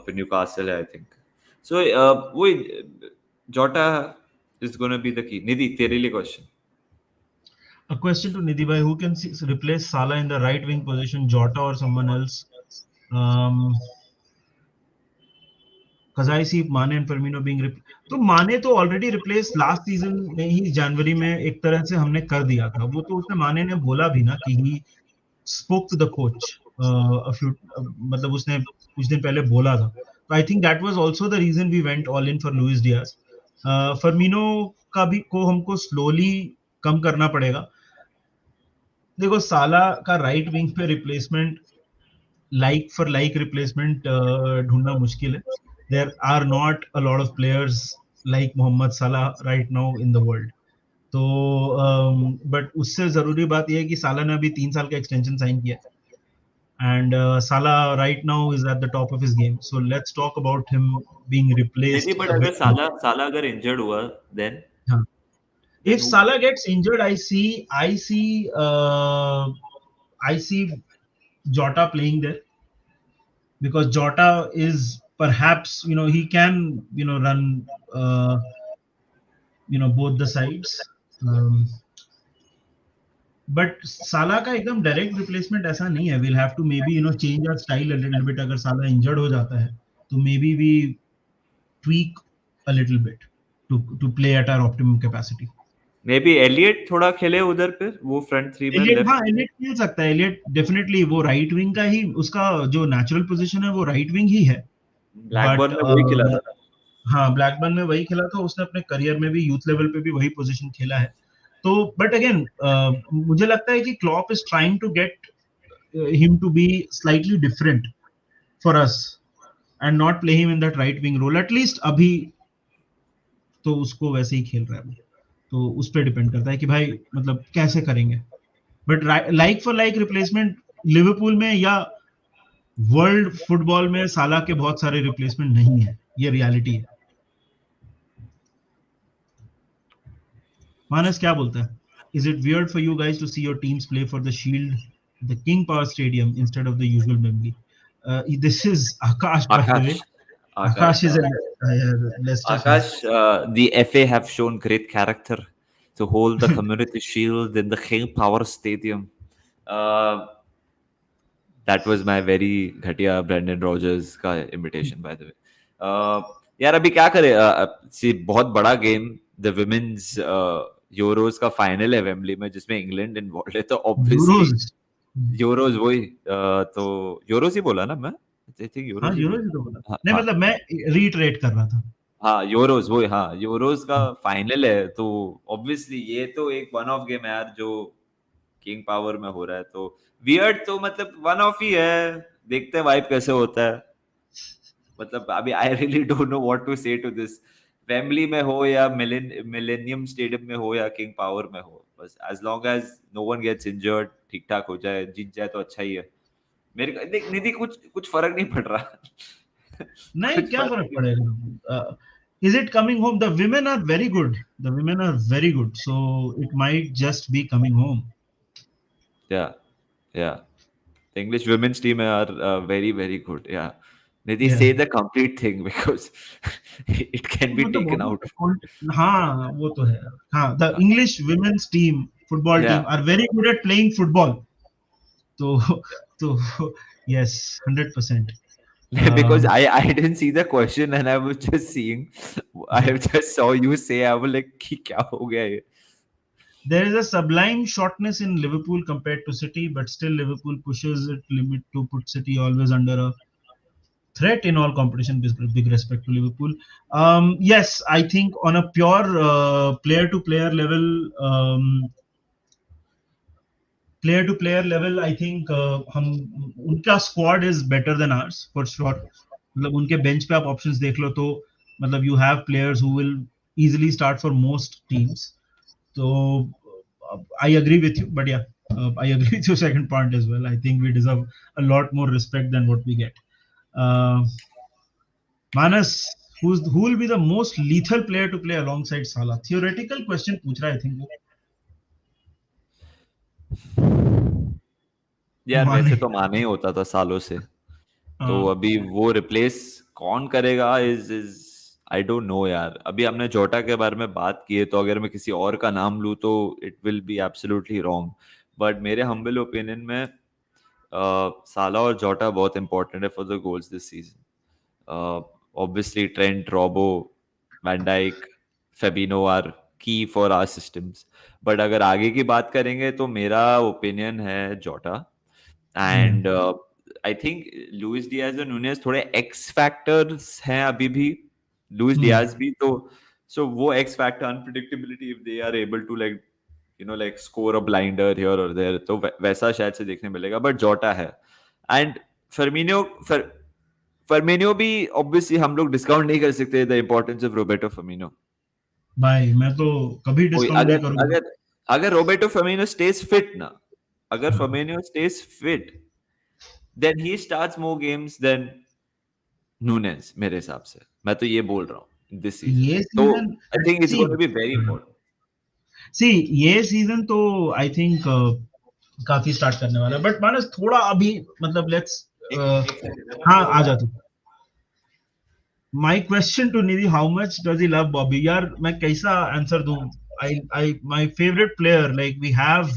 फिर न्यूकासल है आई थिंक. सो वो जोटा is gonna be the key. निधि, तेरे लिए question. A question to Nidhi bhai, who can replace Salah in the right wing position, Jota or someone else? Because I see Mane and Firmino being तो माने तो already replace last season में ही जनवरी में एक तरह से हमने कर दिया था. वो तो उसने, माने ने बोला भी ना कि ही spoke to the coach मतलब उसने कुछ दिन पहले बोला था. तो I think that was also the reason we went all in for Luis Diaz. Firmino का भी को हमको स्लोली कम करना पड़ेगा. देखो, साला का राइट विंग पे replacement, like for like replacement ढूंढना मुश्किल है. There are not a lot of players like Mohamed Salah right now in the world. तो बट उससे जरूरी बात यह है कि साला ने अभी 3 साल का एक्सटेंशन साइन किया, and Salah right now is at the top of his game. So let's talk about him being replaced but a अगर bit more. साला अगर इंजर्ड हुआ देन हाँ. If Salah gets injured, I see Jota playing there, because Jota is perhaps, he can, run both the sides. But Salah का एकदम direct replacement ऐसा नहीं है. Will have to maybe change our style a little bit. अगर Salah injured हो जाता है तो maybe we tweak a little bit to play at our optimum capacity. Maybe Elliott थोड़ा खेले उधर पे, वो फ्रंट थ्री में एलियट, हाँ, लेफ्ट. एलियट खेल सकता है. एलियट डेफिनेटली वो राइट विंग का ही, उसका जो नेचुरल पोजीशन है वो राइट विंग ही है. ब्लैकबर्न बट में वही खिला था. हाँ, ब्लैकबर्न में वही खेला था. उसने अपने करियर में भी यूथ लेवल पे भी वही पोजीशन खेला है. तो बट अगेन मुझे लगता है कि Klopp is trying to get him to be slightly different for us and not play him in that right wing role, at least अभी तो उसको वैसे ही खेल रहा है वो. तो उस पर डिपेंड करता है कि भाई मतलब कैसे करेंगे. But like for like replacement Liverpool में या वर्ल्ड फुटबॉल में साला के बहुत सारे रिप्लेसमेंट नहीं है, ये रियलिटी है. मानस क्या बोलता है? Is it weird for you guys to see your teams play for the Shield, the King Power Stadium instead of the usual Wembley? This is Akash, by the way. Akash is a Leicester fan. Akash, the FA have shown great character to hold the Community Shield in the King Power Stadium. That was my very घटिया Brendan Rodgers का invitation, by the way. यार अभी क्या करे? बहुत बड़ा game, the women's euros का final है वेम्बली में, जिसमें इंग्लैंड इन्वॉल्व है. तो ऑब्वियसली यूरोज वही, तो यूरोज ही बोला ना मैं, आई थिंक यूरोज. हाँ, यूरोज ही तो बोला. नहीं, मतलब मैं रीट्रेट कर रहा था. हाँ, यूरोज वही. हाँ, यूरोज का फाइनल है, तो ऑब्वियसली ये तो एक वन ऑफ गेम है यार जो किंग पावर में हो रहा है. तो वियर्ड तो मतलब वन ऑफ ही है, देखते हैं वाइब कैसे होता है. मतलब अभी I really don't know what to say to this. Wembley में हो या मिलेनियम स्टेडियम में हो या किंग पावर में हो, बस as long as no one gets injured, ठीक ठाक हो जाए, जीत जाए तो अच्छा ही है. मेरे देख निधि, कुछ फर्क नहीं पड़ रहा. नहीं, क्या फर्क पड़ेगा? Is it coming home? The women are very good. The women are very good. So it might just be coming home. Yeah. The English women's team are very, very good. Yeah. Nidhi, Yeah. say the complete thing because it can be taken out. हाँ, वो तो है. हाँ, the English women's team, football team are very good at playing football. तो yes, 100%. Because I didn't see the question and I was just seeing, I just saw you say, I was like, कि क्या हो गया ये? There is a sublime shortness in Liverpool compared to City, but still Liverpool pushes it limit to put City always under a threat in all competition. Big respect to Liverpool. Yes, I think on a pure player-to-player level, I think हम उनका squad is better than ours for sure. मतलब उनके bench पे आप options देख लो तो मतलब you have players who will easily start for most teams. So I agree with you, but yeah, I agree with your second point as well. I think we deserve a lot more respect than what we get. Uh, Manas, who will be the most lethal player to play alongside Salah? Theoretical question पूछ रहा है, I think वो यार माने. वैसे तो माने ही होता था सालों से, तो हाँ, अभी वो रिप्लेस कौन करेगा इज आई डोंट नो यार। अभी हमने जोटा के बारे में बात की है, तो अगर मैं किसी और का नाम लूँ तो it will be absolutely wrong. But मेरे हम्बल ओपिनियन में साला और जोटा बहुत इंपॉर्टेंट है for the goals this season. Obviously Trent, Robbo, van Dijk, Fabinho are key for our systems. But अगर आगे की बात करेंगे तो मेरा ओपिनियन है Jota. And I think Luis Diaz और नूनेज थोड़े एक्स फैक्टर्स हैं अभी भी। लुइस डियाज भी तो, सो वो X factor unpredictability, if they are able to like like score a blinder here और देयर, तो वैसा शायद से देखने मिलेगा। बट जोटा है एंड फर्मिनियो। फर्मिनियो भी ऑब्वियसली हम लोग डिस्काउंट नहीं कर सकते the importance of Roberto Firmino. भाई मैं तो कभी डिस्काउंट नहीं अगर करूंगा. अगर अगर रोबर्टो फर्मिनो स्टेज फिट ना, अगर हाँ, Firmino stays fit, then he starts more games than Nunez मेरे हिसाब से। मैं तो ये बोल रहा हूँ दिस सीजन। ये तो season. I think it's see going to be very important. See ये सीजन तो आई थिंक काफी स्टार्ट करने वाला है, बट मानस थोड़ा अभी मतलब लेट्स. एक सेकंड हाँ, आ जा मैं तू. My question to Nidhi, how much does he love Bobby? यार मैं कैसा आंसर दूं? I my favourite player, like we have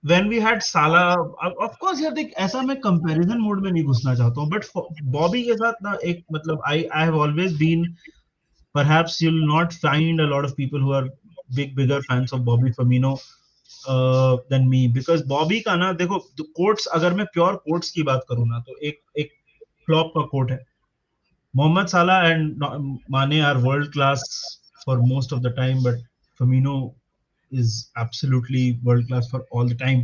when we had Salah. Of course यार देख, ऐसा मैं कंपैरिजन मोड में नहीं घुसना चाहता हूँ, बट बॉबी के साथ ना एक मतलब I have always been, perhaps you'll not find a lot of people who are bigger fans of Bobby Firmino than me, because Bobby का ना देखो कोट्स, अगर मैं प्योर कोट्स की बात करूँ ना तो एक एक क्लॉप का कोट है, Mohammad Salah and Mane are world class for most of the time, but Firmino is absolutely world class for all the time.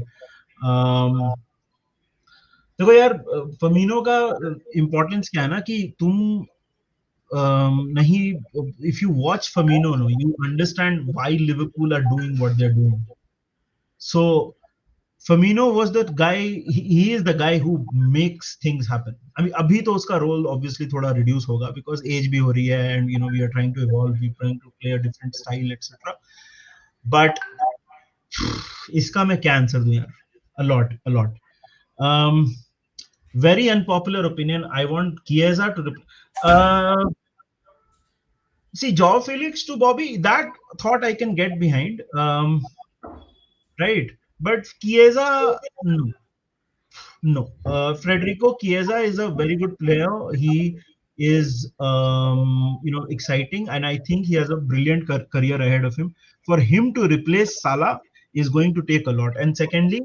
देखो यार, फमीनो का इम्पोर्टेंस क्या है ना कि तुम नहीं, if you watch Firmino no you understand why Liverpool are doing what they are doing. So Firmino was that guy, he is the guy who makes things happen. अभी तो उसका रोल ऑब्वियसली थोड़ा रिड्यूस होगा because age भी हो रही है and you know we are trying to evolve, we trying to play a different style etcetera. But इसका मैं क्या आंसर दूं यार? A lot. um very unpopular opinion. I want Chiesa to see Joao Felix to Bobby. That thought I can get behind. Right, but Chiesa, no, no. Federico Chiesa is a very good player. He is, exciting, and I think he has a brilliant career ahead of him. For him to replace Salah is going to take a lot. And secondly,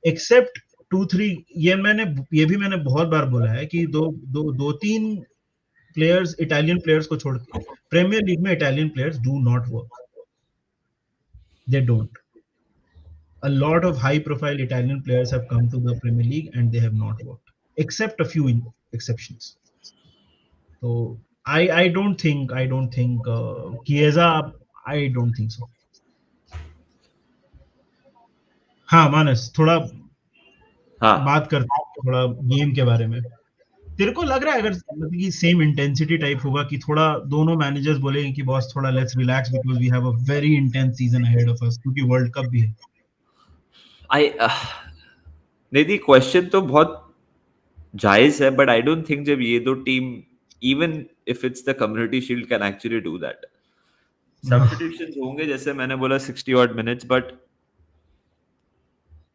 except two three, ये भी मैंने बहुत बार बोला है कि दो तीन players, Italian players को छोड़ के प्रीमियर लीग में Italian players do not work. They don't. A lot of high profile Italian players have come to the Premier League and they have not worked, except a few exceptions. So I don't think Chiesa, I don't think so. हाँ मानस, थोड़ा हाँ। बात करते हैं थोड़ा game के बारे में. तेरे को लग रहा है अगर मतलब कि सेम इंटेंसिटी टाइप होगा कि थोड़ा दोनों मैनेजर्स बोलेंगे कि बॉस थोड़ा let's relax because we have a very intense season ahead of us, क्योंकि वर्ल्ड कप भी है. आई निधि, क्वेश्चन तो बहुत जायज है, बट आई डोंट थिंक जब ये दो team, even if it's the Community Shield, can actually do that. Substitutions होंगे जैसे मैंने बोला 60 ऑड मिनट्स, बट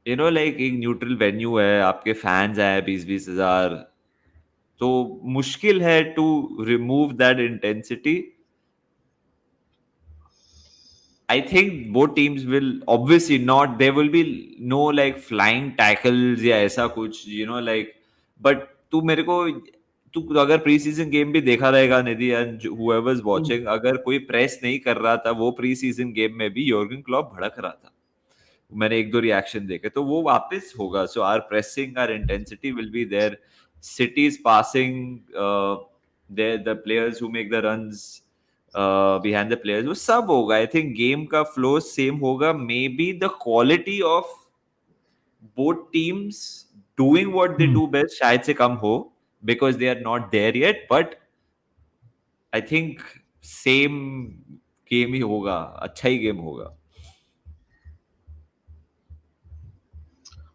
लाइक एक न्यूट्रल वेन्यू है, आपके फैंस आए 20-20 हजार, तो मुश्किल है to remove that intensity. I think both teams will obviously not. There will be no like flying tackles या ऐसा कुछ, you know, like. But तू मेरे को तू अगर प्री सीजन गेम भी देखा रहेगा निधि एंड whoever's watching, अगर कोई प्रेस नहीं कर रहा था वो प्री सीजन गेम में भी योर्गन क्लॉप भड़क रहा था. मैंने एक दो रिएक्शन देखे तो वो वापस होगा. So our pressing, our intensity will be there. City's passing, the players who make the runs behind the players, वो सब होगा. आई थिंक गेम का फ्लो सेम होगा. May be the quality of both teams doing what they do best शायद से कम हो, because they are not there yet. But I think same game ही होगा, अच्छा ही गेम होगा.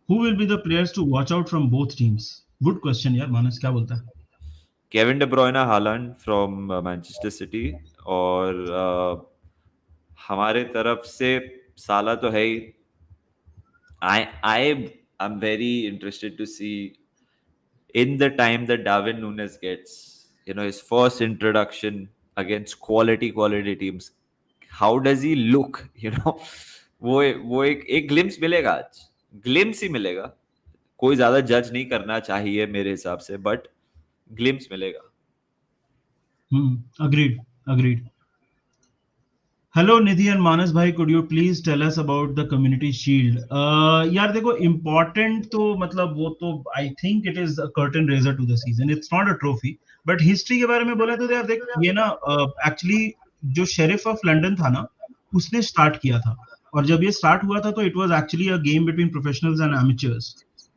Who will be the players to watch out from both teams? Good question यार. मानस क्या बोलता है? Kevin De Bruyne, Haaland from Manchester City. और हमारे तरफ से साला तो है ही. I'm very interested to see in the time that Darwin Nunez gets, you know, his first introduction against quality teams. How does he look? You know, वो एक glimpse मिलेगा आज. ग्लिम्स ही मिलेगा. कोई ज्यादा जज नहीं करना चाहिए मेरे हिसाब से, बट ग्लिम्स मिलेगा. Agreed. Hello Nidhi and Manas भाई, could you please tell us about the Community Shield? यार देखो, इम्पोर्टेंट तो मतलब वो तो I think it is a curtain raiser to the season. It's not a trophy, but history के बारे में बोले तो यार देख, ये ना एक्चुअली जो शेरिफ ऑफ लंदन था ना, उसने स्टार्ट किया था. और जब ये स्टार्ट हुआ था तो it was actually a game between professionals and amateurs.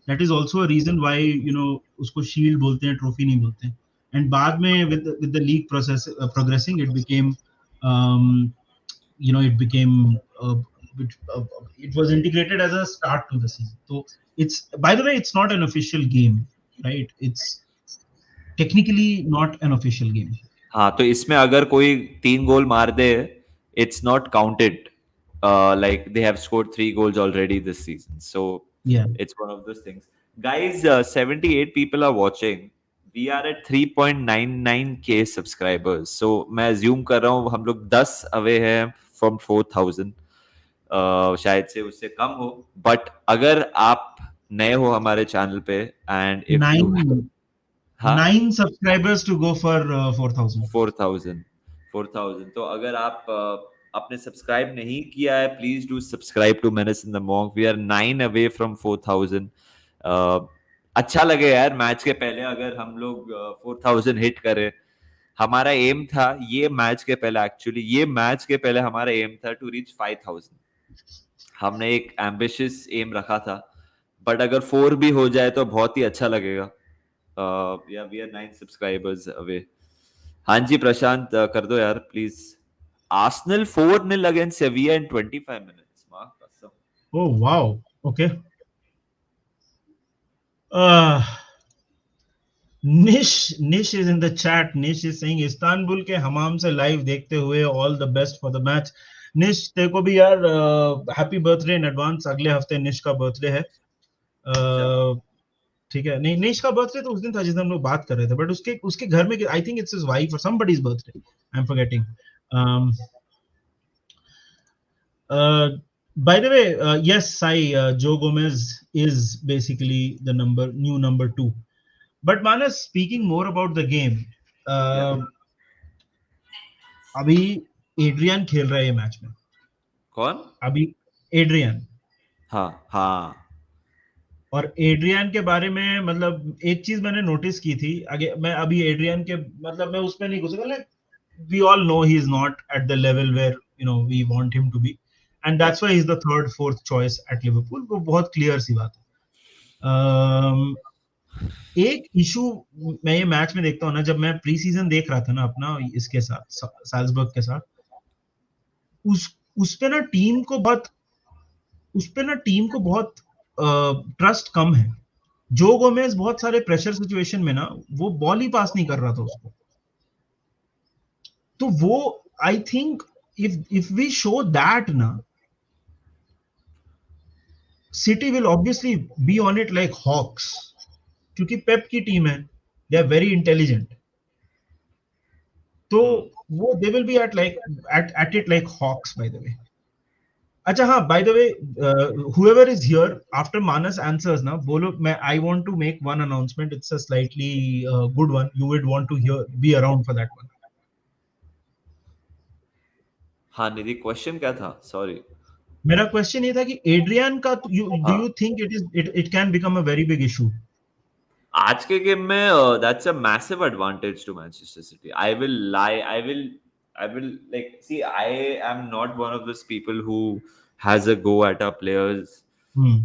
That is also a reason why you know उसको शील्ड बोलते हैं, ट्रॉफी नहीं बोलते हैं. एंड बाद में with the league process progressing, it became it became it was integrated as a start to the season. So it's, by the way, it's not an official game, right? It's technically not an official game. हाँ, तो इसमें अगर कोई 3 गोल मार दे, it's not counted. Like they have scored 3 goals already this season, so Yeah. it's one of those things. Guys, 78 people are watching. We are at 3.99k subscribers. So मैं assume कर रहा हूँ हम लोग 10 away हैं from 4,000. शायद से उससे कम हो. But अगर आप नए हो हमारे चैनल पे and if you हाँ 9 subscribers to go for 4,000. 4,000 तो अगर आप आपने सब्सक्राइब नहीं किया है, please do subscribe to menace in the monk. We are 9 away from 4,000. अच्छा लगे यार, मैच के पहले अगर हम लोग 4,000 हिट करें. हमारा एम था ये मैच के पहले, एक्चुअली ये मैच के पहले हमारा एम था टू रीच 5,000. हमने एक एम्बिशियस एम रखा था, बट अगर 4 भी हो जाए तो बहुत ही अच्छा लगेगा. या वी आर 9 सब्सक्राइबर्स अवे. हाँ जी प्रशांत, कर दो यार please. Arsenal 4-0 against सेविया in 25 minutes. मां कसम. Oh wow. Okay. uh Nish is in the chat. Nish is saying Istanbul के हमाम से लाइव देखते हुए all the best for the match. निश, तेरे को भी यार हैप्पी बर्थडे इन एडवांस. अगले हफ्ते निश का बर्थडे है. ठीक है. नहीं, निश का बर्थडे तो उस दिन था जिस दिन हम लोग बात कर रहे थे, बट उसके उसके घर में I think it's his wife और somebody's birthday. I am forgetting. By the way, yes, Sai, Joe Gomez is basically the new number 2. But Manas, speaking more about the game, अभी एड्रियन खेल रहा है ये मैच में. कौन? अभी Adrian. हाँ. और एड्रियन के बारे में मतलब एक चीज मैंने नोटिस की थी. आगे मैं अभी एड्रियन के मतलब मैं उसमें नहीं घुसूंगा. Like we all know he is not at the level where we want him to be, and that's why he is the third fourth choice at Liverpool. वो बहुत क्लियर सी बात है. एक इशू मैं ये मैच में देखता हूँ ना, जब मैं प्री सीजन देख रहा था ना अपना इसके साथ साल्जबर्ग के साथ, उस पे ना टीम को बहुत ट्रस्ट कम है. जो गोमेज बहुत सारे प्रेशर सिचुएशन में ना वो बॉल ही पास नहीं कर रहा था उसको. तो वो I think if we show that ना, City will obviously be on it like hawks, क्योंकि पेप की टीम है. They are very intelligent. तो वो they will be at it like hawks, by the way. अच्छा हाँ, by the way, whoever is here after Manas answers ना, बोलो मैं I want to make one announcement. It's a slightly good one. You would want to hear, be around for that one. हाँ निधि, question क्या था? Sorry. मेरा question ये था कि एड्रियन का do हाँ, you think it can become a very big issue? आज के गेम में that's a massive advantage to Manchester City. I will like see, I am not one of this people who has a go at our players, hmm,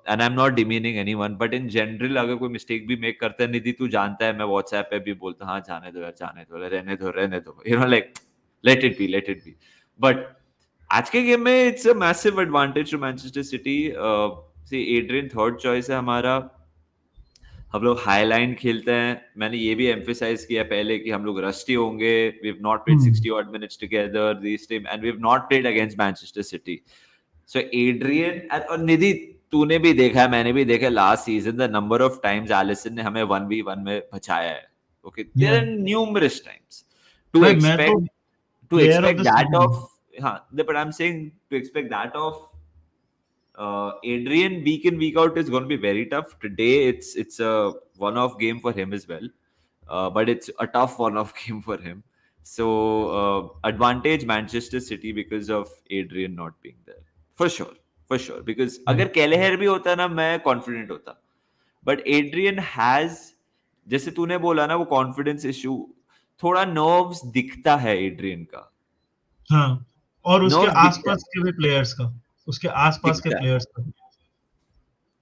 and I am not demeaning anyone, but in general अगर कोई mistake भी make करता है, निधि तू जानता है, मैं WhatsApp पे भी बोलता हाँ जाने दो यार, जाने दो, रहने दो, you know, like let it be. But आज के गेम में it's a massive advantage to Manchester City. See, Adrian third choice है हमारा। हम लोग हाई लाइन खेलते हैं। मैंने ये भी एम्फेसाइज किया पहले कि हम लोग रस्टी होंगे। We have not played hmm, 60 odd minutes together this team, and we have not played against Manchester City. So Adrian और निधि, तूने भी देखा है, मैंने भी देखा है, last season the number of times Alisson ने हमें 1v1 में बचाया है। Okay, there yeah. Are numerous times too भाई मैं तो expect, player of the that season. Of, हाँ, but I'm saying to expect that of Adrian week in week out is going to be very tough. Today it's a one-off game for him as well, but it's a tough one-off game for him. So advantage Manchester City because of Adrian not being there, for sure, for sure. Because अगर Kelleher भी होता ना, मैं confident होता. But Adrian has, जैसे तूने बोला ना, वो confidence issue, थोड़ा nerves दिखता है एड्रियन का, हाँ, और उसके nerves दिखता है, आसपास के भी प्लेयर्स का, उसके आसपास के दिखता है। प्लेयर्स का।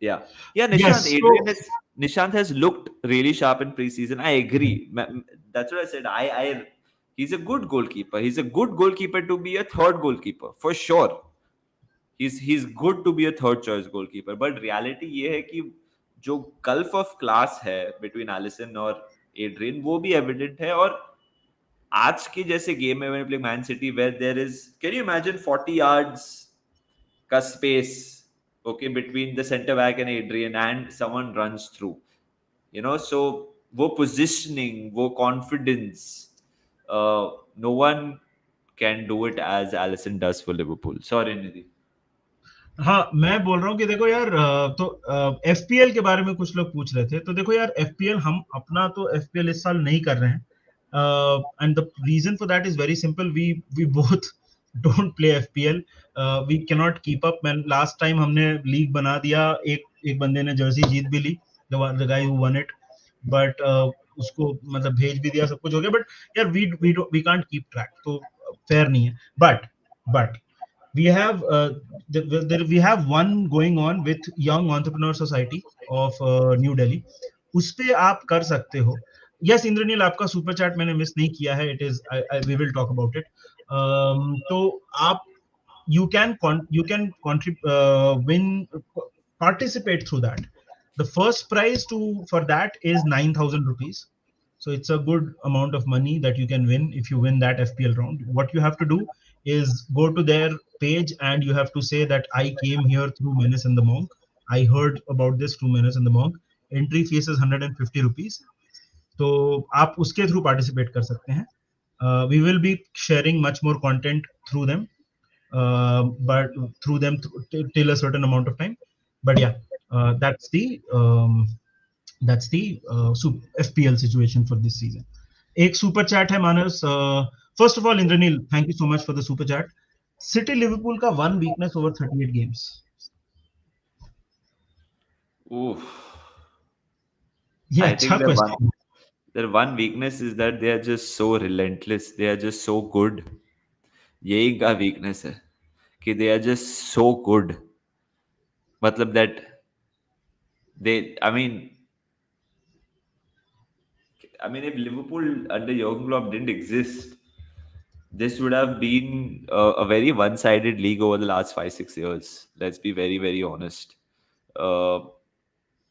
Yeah, yeah. यस, तो Nishant has looked really sharp in preseason. I agree. That's what I said. He's a good goalkeeper. He's a good goalkeeper to be a third goalkeeper for sure. He's good to be a third choice goalkeeper. But reality ये है कि जो gulf of class है between Alisson और Adrian, वो भी evident है। और आज की जैसे गेम में when you play Man City, where there is, can you imagine 40 yards का space, okay, between the center back and Adrian, and someone runs through, you know, so वो positioning, वो confidence, no one can do it as Alisson does for Liverpool. Sorry Nidhi. हाँ, मैं बोल रहा हूँ कि देखो यार, तो एफपीएल के बारे में कुछ लोग पूछ रहे थे, तो देखो यार, एफपीएल हम अपना तो एफपीएल इस साल नहीं कर रहे हैं, and the reason for that is very simple. We both don't play FPL. We can not keep up. Man, last time हमने लीग बना दिया, एक एक बंदे ने जर्सी जीत भी ली, the guy who won it, but उसको मतलब भेज भी दिया, सब कुछ हो गया, बट यार वी कांट कीप ट्रैक, तो फेयर नहीं है। But we have we have one going on with Young Entrepreneur Society of New Delhi. उस पे आप कर सकते हो। यस इंद्रनील, आपका सुपर चैट मैंने मिस नहीं किया है, it is, we will talk about it. तो आप, you can win, participate through that. The first prize to for that is 9,000 rupees. So it's a good amount of money that you can win if you win that FPL round. What you have to do is go to their page and you have to say that I came here through Menace and the Monk. I heard about this through Menace and the Monk. Entry fees is 150 rupees. तो आप उसके through participate कर सकते हैं. We will be sharing much more content through them, but through them till a certain amount of time. But yeah, that's the FPL situation for this season. एक super chat है Manas. First of all Indranil, thank you so much for the super chat. City Liverpool का one weakness over 38 games. Oof. ये I अच्छा think question. their one weakness is that they are just so relentless. They are just so good. यही इनका weakness है कि they are just so good. मतलब that I mean, if Liverpool under Jurgen Klopp didn't exist, this would have been a very one-sided league over the last 5-6 years. Let's be very, very honest. Uh,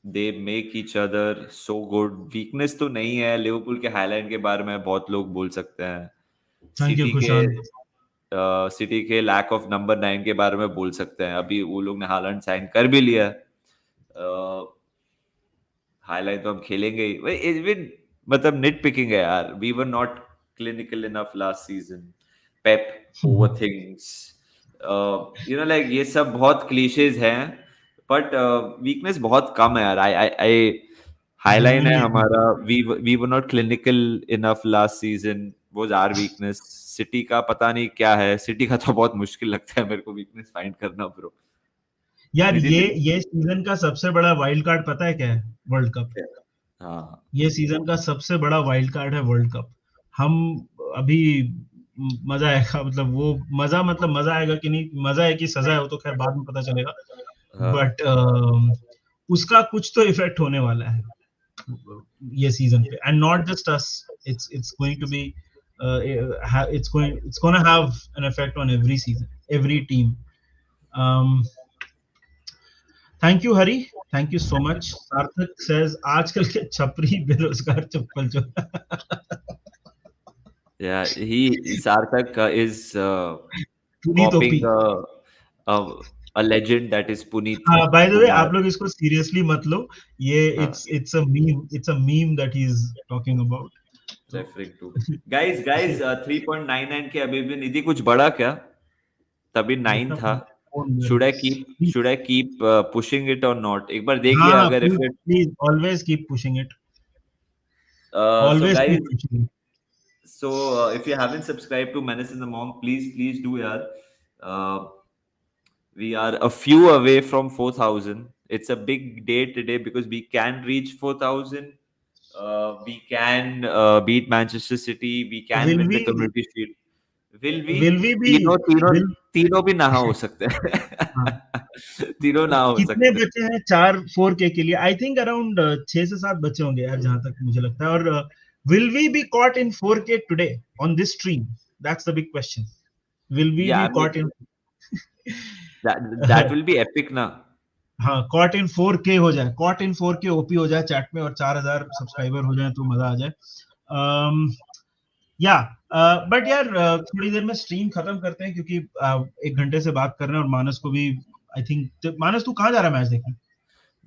they make each other so good. Weakness तो नहीं है। Liverpool के highline के बारे में बहुत लोग बोल सकते हैं। थैंक यू सिटी के कुशान. सिटी के लैक ऑफ नंबर 9 के बारे में बोल सकते हैं। अभी वो लोग ने हालैंड साइन कर भी लिया है। हाईलाइन तो हम खेलेंगे ही। इवन मतलब निट पिकिंग है यार। We were not clinical enough last season. Pep over things. Like ये सब बहुत क्लीशेज हैं, बट वीकनेस बहुत कम है यार. आई हाईलाइन है जेन्युइनली हमारा. We were not clinical enough last season, was our weakness. City का पता नहीं क्या है. सिटी का तो बहुत मुश्किल लगता है मेरे को वीकनेस फाइंड करना ब्रो. यार, निधि तेरी. ये सीजन का सबसे बड़ा वाइल्ड कार्ड पता है क्या है? World cup. हाँ. ये सीजन का सबसे बड़ा वाइल्ड कार्ड है वर्ल्ड कप. हम अभी मजा आएगा, मतलब वो मजा, मतलब मजा आएगा कि नहीं, मजा है कि सजा है, वो तो खैर बाद में पता चलेगा. हाँ. बट उसका कुछ तो इफेक्ट होने वाला है ये सीजन पे, and not just us. It's going to be, it's going to have an effect on every season, every team. um Thank you, Hari. Thank you so much. Sarthak says, आजकल के छपरी बेरोजगार चप्पल जो. Yeah, he Sarthak is Puneet OP. copying a a legend that is Puneet हाँ, by the way Kumar. आप लोग इसको seriously मत लो. ये हाँ, it's a meme that he is talking about. तो referring to. Guys, 3.99 के अभी भी. निधि कुछ बड़ा क्या? तभी 9 देखना था. पड़ेगा कौन Should I wear. keep should I keep pushing it or not? एक बार देख हाँ लिया हाँ, अगर if please it. Please always keep pushing it. So always guys, keep pushing it. if you haven't subscribed to Menace in the Monk, please do yaar. Uh, we are a few away from 4,000. It's a big day today because we can reach 4,000. We can beat Manchester City. We can will win the we Community Shield. Will we? Will we be तीनों तीनों will तीनों भी ना हो सकते हैं. हाँ. तीनों ना हो कितने सकते हैं. बचे हैं 4K के लिए? आई थिंक अराउंड 6 से 7 बचे होंगे यार, जहां तक मुझे लगता है. और will we be caught in 4K today on this stream? That's the big question. Will we Yeah, be I mean caught in? that will be epic ना. हाँ, कॉट इन 4K हो जाए, कॉट इन 4K ओपी हो जाए chat में, और 4,000 subscriber हो जाए तो मजा आ जाए. या बट यार, थोड़ी देर में स्ट्रीम खत्म करते हैं, क्योंकि 1 घंटे से बात कर रहे हैं, और मानस को भी आई थिंक. मानस, तू कहाँ जा रहा है मैच देखने?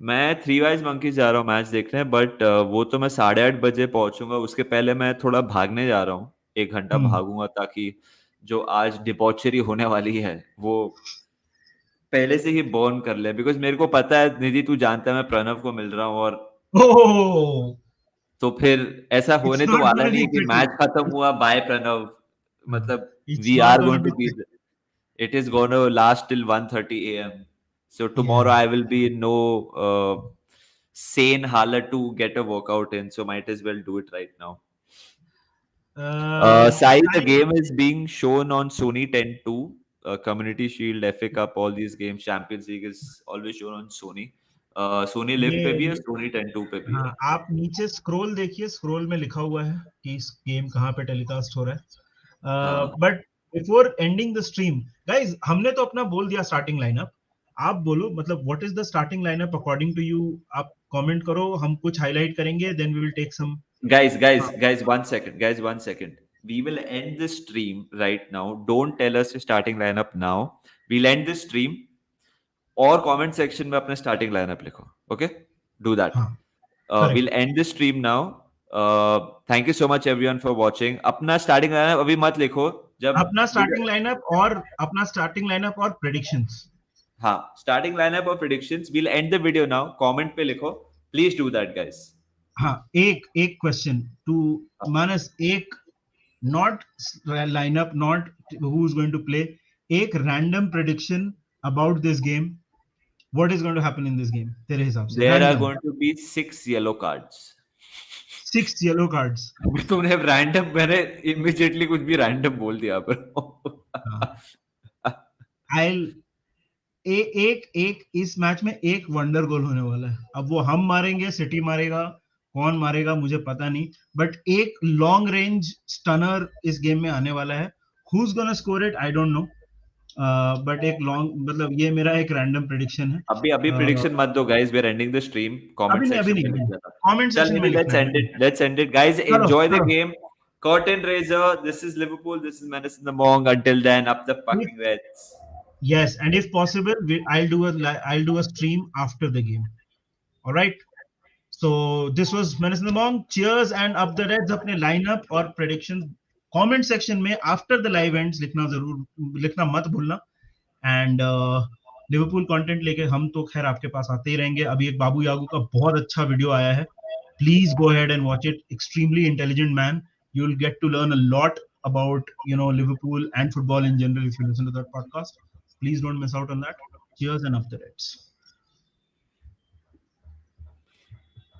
मैं थ्री वाइज मंकीज जा रहा हूँ मैच देखने, बट वो तो मैं 8:30 बजे पहुंचूंगा. उसके पहले मैं थोड़ा भागने जा रहा हूँ. 1 घंटा हम्म. भागूंगा ताकि जो आज डिबॉचरी होने वाली है वो पहले से ही बर्न कर ले. बिकॉज मेरे को पता है निधि, तू जानता है मैं प्रणव को मिल रहा हूँ, और ओह, तो फिर ऐसा इट्स होने तो नॉट वाला गोना नहीं बी है कि प्रिटी. मैच खत्म हुआ बाय प्रणव. मतलब it's we not are gonna going be to be. Pretty. It is going to last till 1:30 a.m. So tomorrow Yeah. I will be in no sane halat to get a workout in. So might as well do it right now. Sai, the Sai, game is being shown on Sony 10.2. Community Shield, FA Cup, all these games, Champions League is always shown on Sony. Sony Live पे भी है, ये Sony 10.2 पे भी हाँ, है. आप नीचे स्क्रॉल देखिए, स्क्रॉल में लिखा हुआ है कि इस गेम कहाँ पे टेलीकास्ट हो रहा है. हाँ. But before ending the stream, guys, हमने तो अपना बोल दिया स्टार्टिंग लाइनअप. आप बोलो, मतलब what is the starting lineup according to you? आप कमेंट करो, हम कुछ हाईलाइट करेंगे, then we will take some. Guys, 1 second. Guys, 1 second. We will end the stream right now. Don't tell us your starting lineup now. We'll end the stream. और comment section में अपने starting lineup लिखो. Okay, do that. हाँ, will correct. End the stream now. Thank you so much everyone for watching. अपना starting lineup अभी मत लिखो. जब अपना स्टार्टिंग लाइनअप और प्रेडिक्शंस. हाँ, स्टार्टिंग लाइनअप और predictions. Will end the video now. Comment पे लिखो. Please do that guys. हाँ, एक एक क्वेश्चन टू मानस. एक, not lineup, not who's going to play. एक random prediction about this game. What is going to happen in this game? तेरे हिसाब से there are random. Going to be 6 yellow cards. 6 yellow cards. तुमने random, मैंने immediately कुछ भी random बोल दिया पर. हाँ. I'll एक इस मैच में एक वंडर गोल होने वाला है. अब वो हम मारेंगे, सिटी मारेगा, कौन मारेगा मुझे पता नहीं, बट एक लॉन्ग रेंज स्टनर इस गेम में आने वाला है. Who's gonna score it? I don't know. But एक लॉन्ग, मतलब ये मेरा एक रैंडम प्रेडिक्शन है. अभी uh, प्रेडिक्शन मत दो guys. We are ending the stream. Comment अभी सेक्शन में लिख नहीं, देना. कमेंट चल सेक्शन में निधि, लिखना है. Let's end it guys. चलो एंजॉय द चलो. Game. Curtain raiser. This is Liverpool. This is Menace in the Monk. Until then, up the fucking Reds. Yes, and if possible, I'll do a stream after the game. All right. So this was Menace in the Monk. Cheers and up the Reds. अपने lineup और predictions comment section में after the live ends लिखना जरूर, लिखना मत भूलना. And Liverpool content लेके हम तो खैर आपके पास आते ही रहेंगे. अभी एक बाबू यागू का बहुत अच्छा वीडियो आया है. Please go ahead and watch it. Extremely intelligent man. You'll get to learn a lot about Liverpool and football in general if you listen to that podcast. Please don't miss out on that. Cheers and up the Reds.